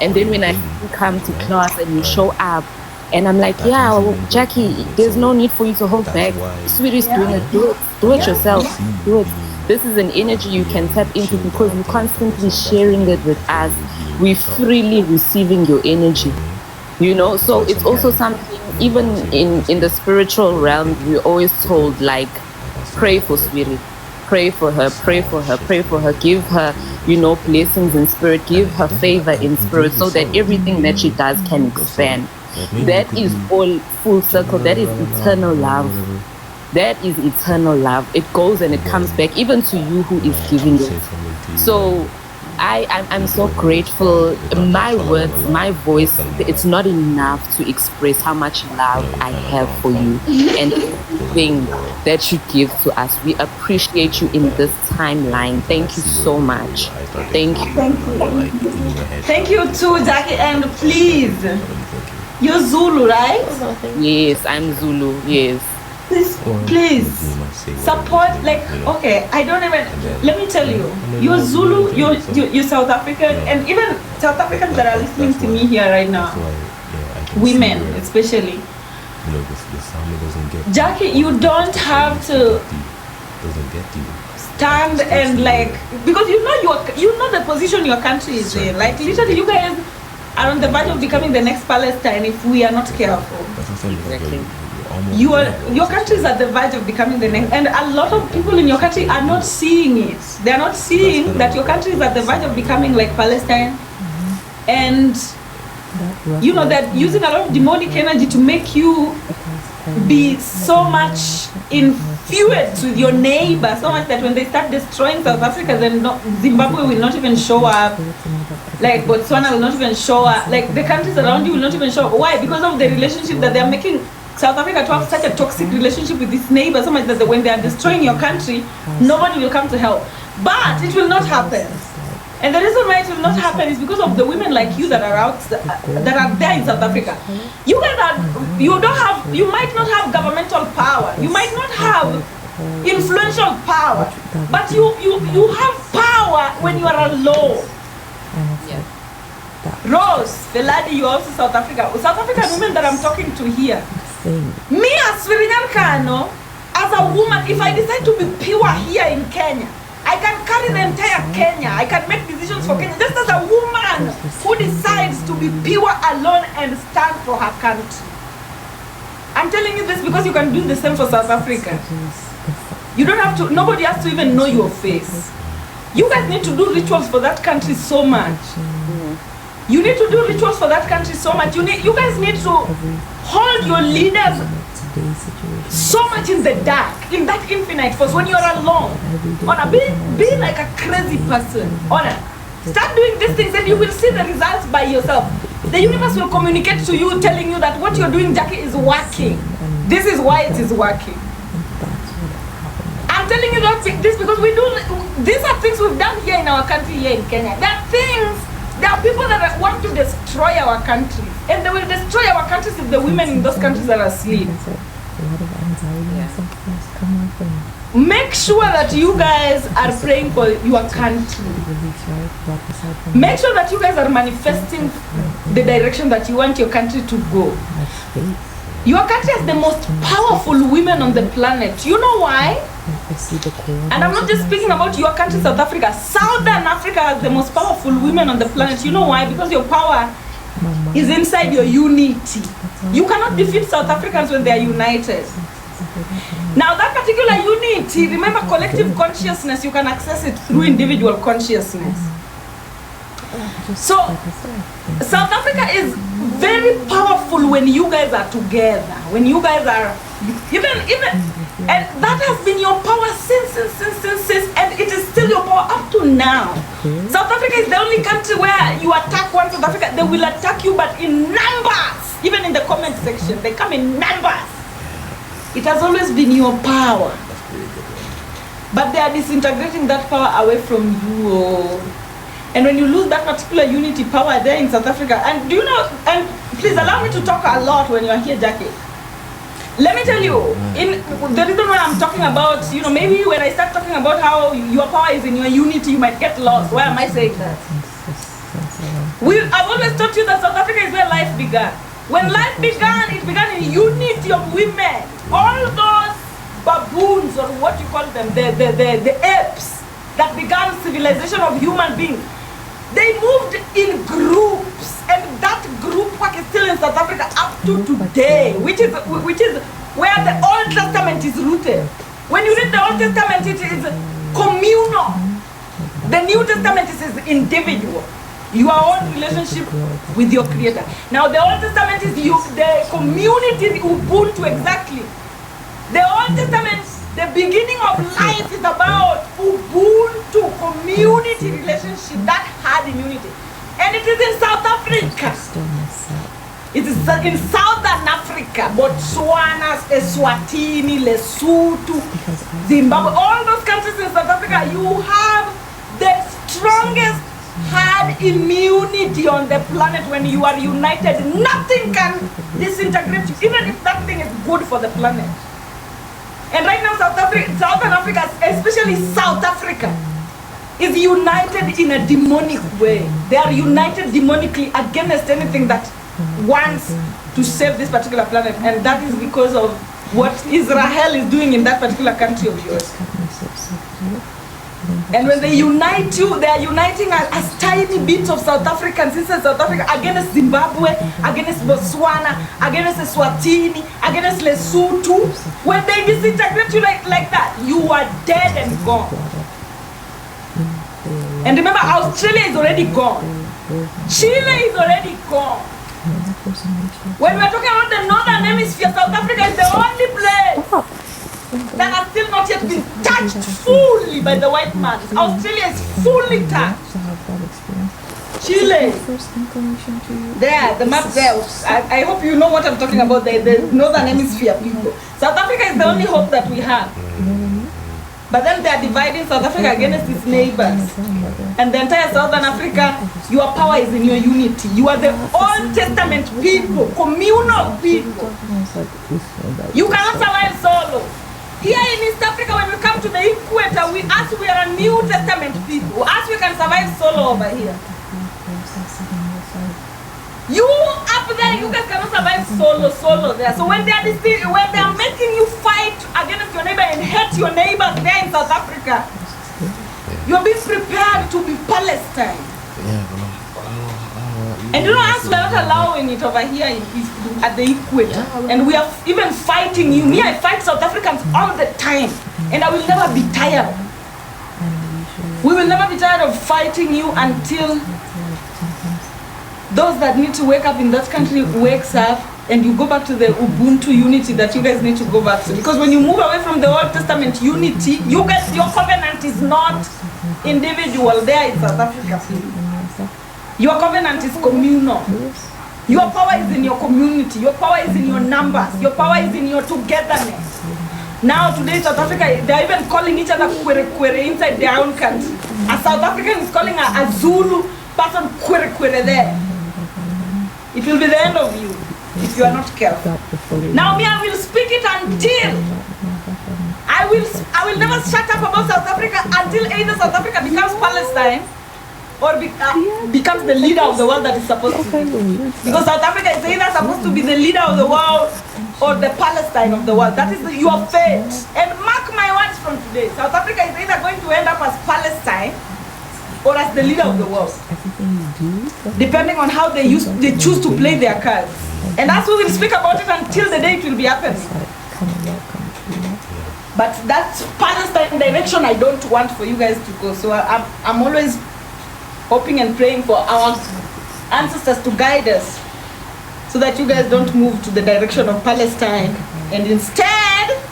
and then when I come to class and you show up, and I'm like, yeah, well, Jackie, there's no need for you to hold back. Sweetie's doing it. Do it yourself. Do it. This is an energy you can tap into because you're constantly sharing it with us. We're freely receiving your energy. You know, so it's also something, even in the spiritual realm, we're always told, like, pray for Sweetie. Pray for her, pray for her, pray for her. Give her, you know, blessings in spirit. Give her favor in spirit so that everything that she does can expand. That is all full circle. That is eternal love. That is eternal love. It goes and it comes back even to you who is giving it. So I'm so grateful. My words, my voice, it's not enough to express how much love I have for you and everything that you give to us. We appreciate you in this timeline. Thank you so much. Thank you. Thank you too, Jackie. And please, you're Zulu, right? Yes, I'm Zulu. Yes. Please support. Like, okay, I don't even. Let me tell you, you're Zulu, you're South African, and even South Africans that are listening to me here right now, women especially. Jackie, you don't have to stand and like, because you know the position your country is in. Like literally, you guys are on the verge of becoming the next Palestine if we are not careful. Exactly. Your country is at the verge of becoming the next, and a lot of people in your country are not seeing it. They are not seeing that your country is at the verge of becoming like Palestine, and you know that using a lot of demonic energy to make you be so much infused with your neighbor, so much that when they start destroying South Africa, then Zimbabwe will not even show up. Like Botswana will not even show up. Like the countries around you will not even show up. Why? Because of the relationship that they are making South Africa to have such a toxic relationship with its neighbors, so much that when they are destroying your country, nobody will come to help. But it will not happen. And the reason why it will not happen is because of the women like you that are there in South Africa. You guys you might not have governmental power, you might not have influential power, but you have power when you are alone. Rose, Veladi, you're also South Africa. South African women that I'm talking to here. Me as Virinyan Kano, as a woman, if I decide to be pure here in Kenya, I can carry the entire Kenya. I can make decisions for Kenya. Just as a woman who decides to be pure alone and stand for her country. I'm telling you this because you can do the same for South Africa. You don't have to, nobody has to even know your face. You guys need to do rituals for that country so much. You need to do rituals for that country so much. You guys need to hold your leaders so much in the dark, in that infinite force, when you're alone. Honor, be like a crazy person. Honor, start doing these things and you will see the results by yourself. The universe will communicate to you, telling you that what you're doing, Jackie, is working. This is why it is working. I'm telling you this because these are things we've done here in our country, here in Kenya. There are people that want to destroy our country, and they will destroy our countries if the women in those countries are asleep. Make sure that you guys are praying for your country. Make sure that you guys are manifesting the direction that you want your country to go. Your country has the most powerful women on the planet. You know why? And I'm not just speaking about your country, South Africa. Southern Africa has the most powerful women on the planet. You know why? Because your power is inside your unity. You cannot defeat South Africans when they are united. Now that particular unity, remember collective consciousness, you can access it through individual consciousness. So South Africa is very powerful when you guys are together, when you guys are and that has been your power since, and it is still your power up to now. South Africa is the only country where you attack one South Africa, they will attack you, but in numbers. Even in the comment section, they come in numbers. It has always been your power, but they are disintegrating that power away from you. And when you lose that particular unity power there in South Africa, and do you know, and please allow me to talk a lot when you are here, Jackie. Let me tell you, the reason why I'm talking about, maybe when I start talking about how your power is in your unity, you might get lost. Why am I saying that? I've always taught you that South Africa is where life began. When life began, it began in unity of women. All those baboons, or what you call them, the apes that began civilization of human beings, they moved in groups, and that group work is still in South Africa up to today, which is where the Old Testament is rooted. When you read the Old Testament, it is communal. The New Testament is individual. Your own relationship with your Creator. Now the Old Testament is the community, Ubuntu, exactly. The Old Testament, the beginning of life is about Ubuntu, community. equality relationship, that hard immunity. And it is in South Africa. It is in Southern Africa, Botswana, Eswatini, Lesotho, Zimbabwe, all those countries in South Africa, you have the strongest hard immunity on the planet. When you are united, nothing can disintegrate you, even if that thing is good for the planet. And right now, Southern Africa, especially South Africa, is united in a demonic way. They are united demonically against anything that wants to save this particular planet, and that is because of what Israel is doing in that particular country of yours. And when they unite you, they are uniting as tiny bits of South Africans inside South Africa against Zimbabwe, against Botswana, against Eswatini, against Lesotho. When they disintegrate you like that, you are dead and gone. And remember, Australia is already gone. Chile is already gone. When we're talking about the Northern Hemisphere, South Africa is the only place that has still not yet been touched fully by the white man. Australia is fully touched. Chile, there, the map there. I hope you know what I'm talking about, the Northern Hemisphere people. South Africa is the only hope that we have. But then they are dividing South Africa against its neighbors. And the entire Southern Africa, your power is in your unity. You are the Old Testament people, communal people. You cannot survive solo. Here in East Africa, when we come to the equator, we are a New Testament people. As we can survive solo over here. You up there, you guys cannot survive solo there. So when they are making you fight against your neighbor and hate your neighbors there in South Africa, you're being prepared to be Palestine. And you know, us, we're not allowing it over here at the equator. And we are even fighting you. Me, I fight South Africans all the time. And I will never be tired. We will never be tired of fighting you until those that need to wake up in that country wakes up, and you go back to the Ubuntu unity that you guys need to go back to. Because when you move away from the Old Testament unity, you guys, your covenant is not individual there in South Africa. Your covenant is communal. Your power is in your community. Your power is in your numbers. Your power is in your togetherness. Now today South Africa, they're even calling each other kwere inside their own country. A South African is calling a Zulu person kwere there. It will be the end of you if you are not careful. Now me, I will speak it until I will never shut up about South Africa until either South Africa becomes Palestine or becomes the leader of the world that is supposed to be. Because South Africa is either supposed to be the leader of the world or the Palestine of the world. That is your fate. And mark my words from today, South Africa is either going to end up as Palestine or as the leader of the world, depending on how they choose to play their cards. And as we will speak about it until the day it will be happening. But that Palestine direction I don't want for you guys to go. So I'm always hoping and praying for our ancestors to guide us, so that you guys don't move to the direction of Palestine, and instead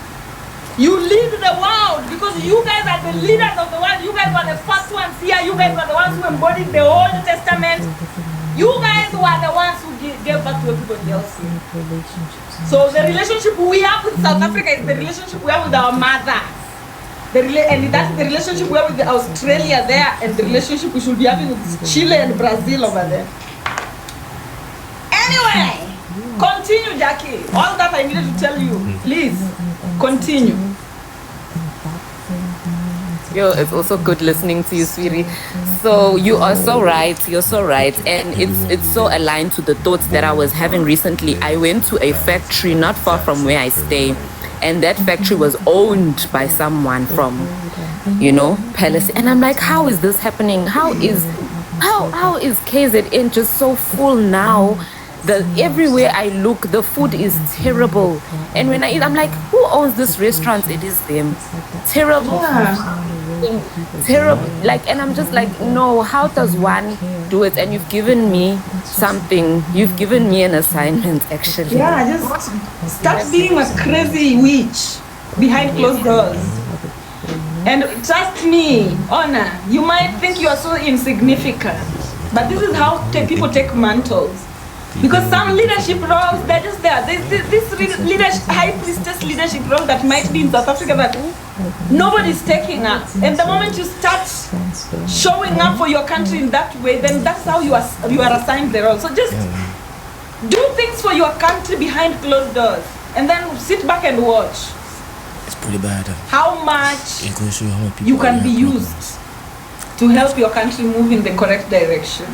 you lead the world, because you guys are the leaders of the world. You guys were the first ones here. You guys were the ones who embodied the Old Testament. You guys were the ones who gave back to everybody else. So the relationship we have with South Africa is the relationship we have with our mothers. And that's the relationship we have with Australia there, and the relationship we should be having with Chile and Brazil over there. Anyway, continue, Jackie. All that I needed to tell you. Please, continue. Yo, it's also good listening to you, sweetie. So you are so right. You're so right. And it's so aligned to the thoughts that I was having recently. I went to a factory not far from where I stay. And that factory was owned by someone from, Palestine. And I'm like, how is this happening? How is KZN just so full now? Everywhere I look, the food is terrible. And when I eat, I'm like, who owns this restaurant? It is them. Terrible. Yeah. Terrible. And I'm just like, no, how does one do it? And you've given me something. You've given me an assignment, actually. Yeah, just start being a crazy witch behind closed doors. And trust me, Honor, you might think you are so insignificant, but this is how people take mantles. Because some leadership roles, they're just there. There's this leadership, high priestess leadership role that might be in South Africa that nobody's taking up. And the moment you start showing up for your country in that way, then that's how you are assigned the role. So just do things for your country behind closed doors, and then sit back and watch. It's pretty bad. How much you can be used to help your country move in the correct direction.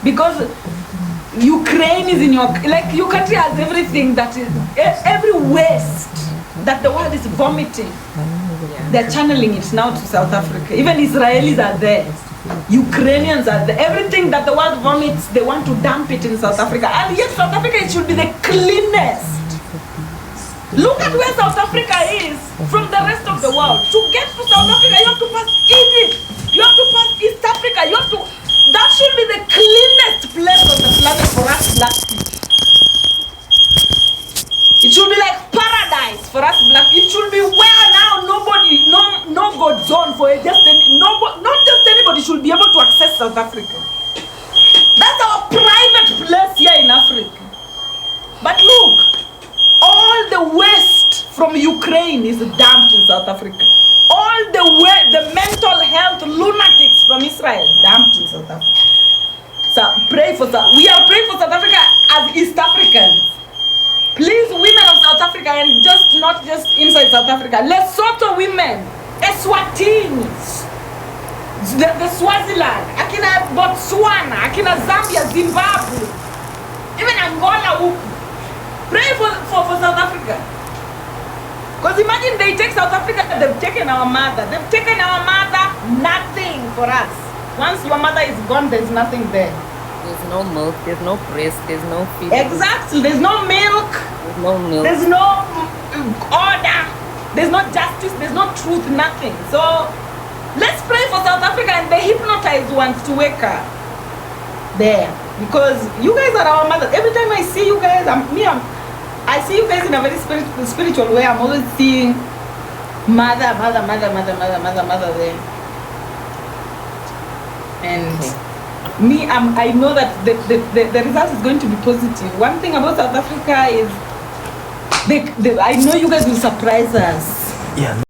Because Ukraine is in your country has everything that is every waste that the world is vomiting. They're channeling it now to South Africa. Even Israelis are there. Ukrainians are there. Everything that the world vomits, they want to dump it in South Africa. And yet South Africa, it should be the cleanest. Look at where South Africa is from the rest of the world. To get to South Africa, you have to pass Egypt. You have to pass East Africa. That should be the cleanest place on the planet for us black people. It should be like paradise for us black. It should be where now no God zone for not just anybody should be able to access South Africa. That's our private place here in Africa. But look, all the waste from Ukraine is dumped in South Africa. All the mental health lunatics from Israel dumped in South Africa. So we are praying for South Africa as East Africans. Please, women of South Africa, and not just inside South Africa, Lesotho women, Eswatini, the Swaziland, Akina Botswana, Akina Zambia, Zimbabwe, even Angola. Pray for South Africa. Because imagine they take South Africa, they've taken our mother. They've taken our mother, nothing for us. Once your mother is gone, there's nothing there. There's no milk, there's no breast, there's no feed. Exactly, there's no milk. There's no milk. There's no order. There's no justice, there's no truth, nothing. So let's pray for South Africa and the hypnotized ones to wake up there. Because you guys are our mothers. Every time I see you guys, I see you guys in a very spiritual way. I'm always seeing mother there. And I know that the result is going to be positive. One thing about South Africa is I know you guys will surprise us. Yeah.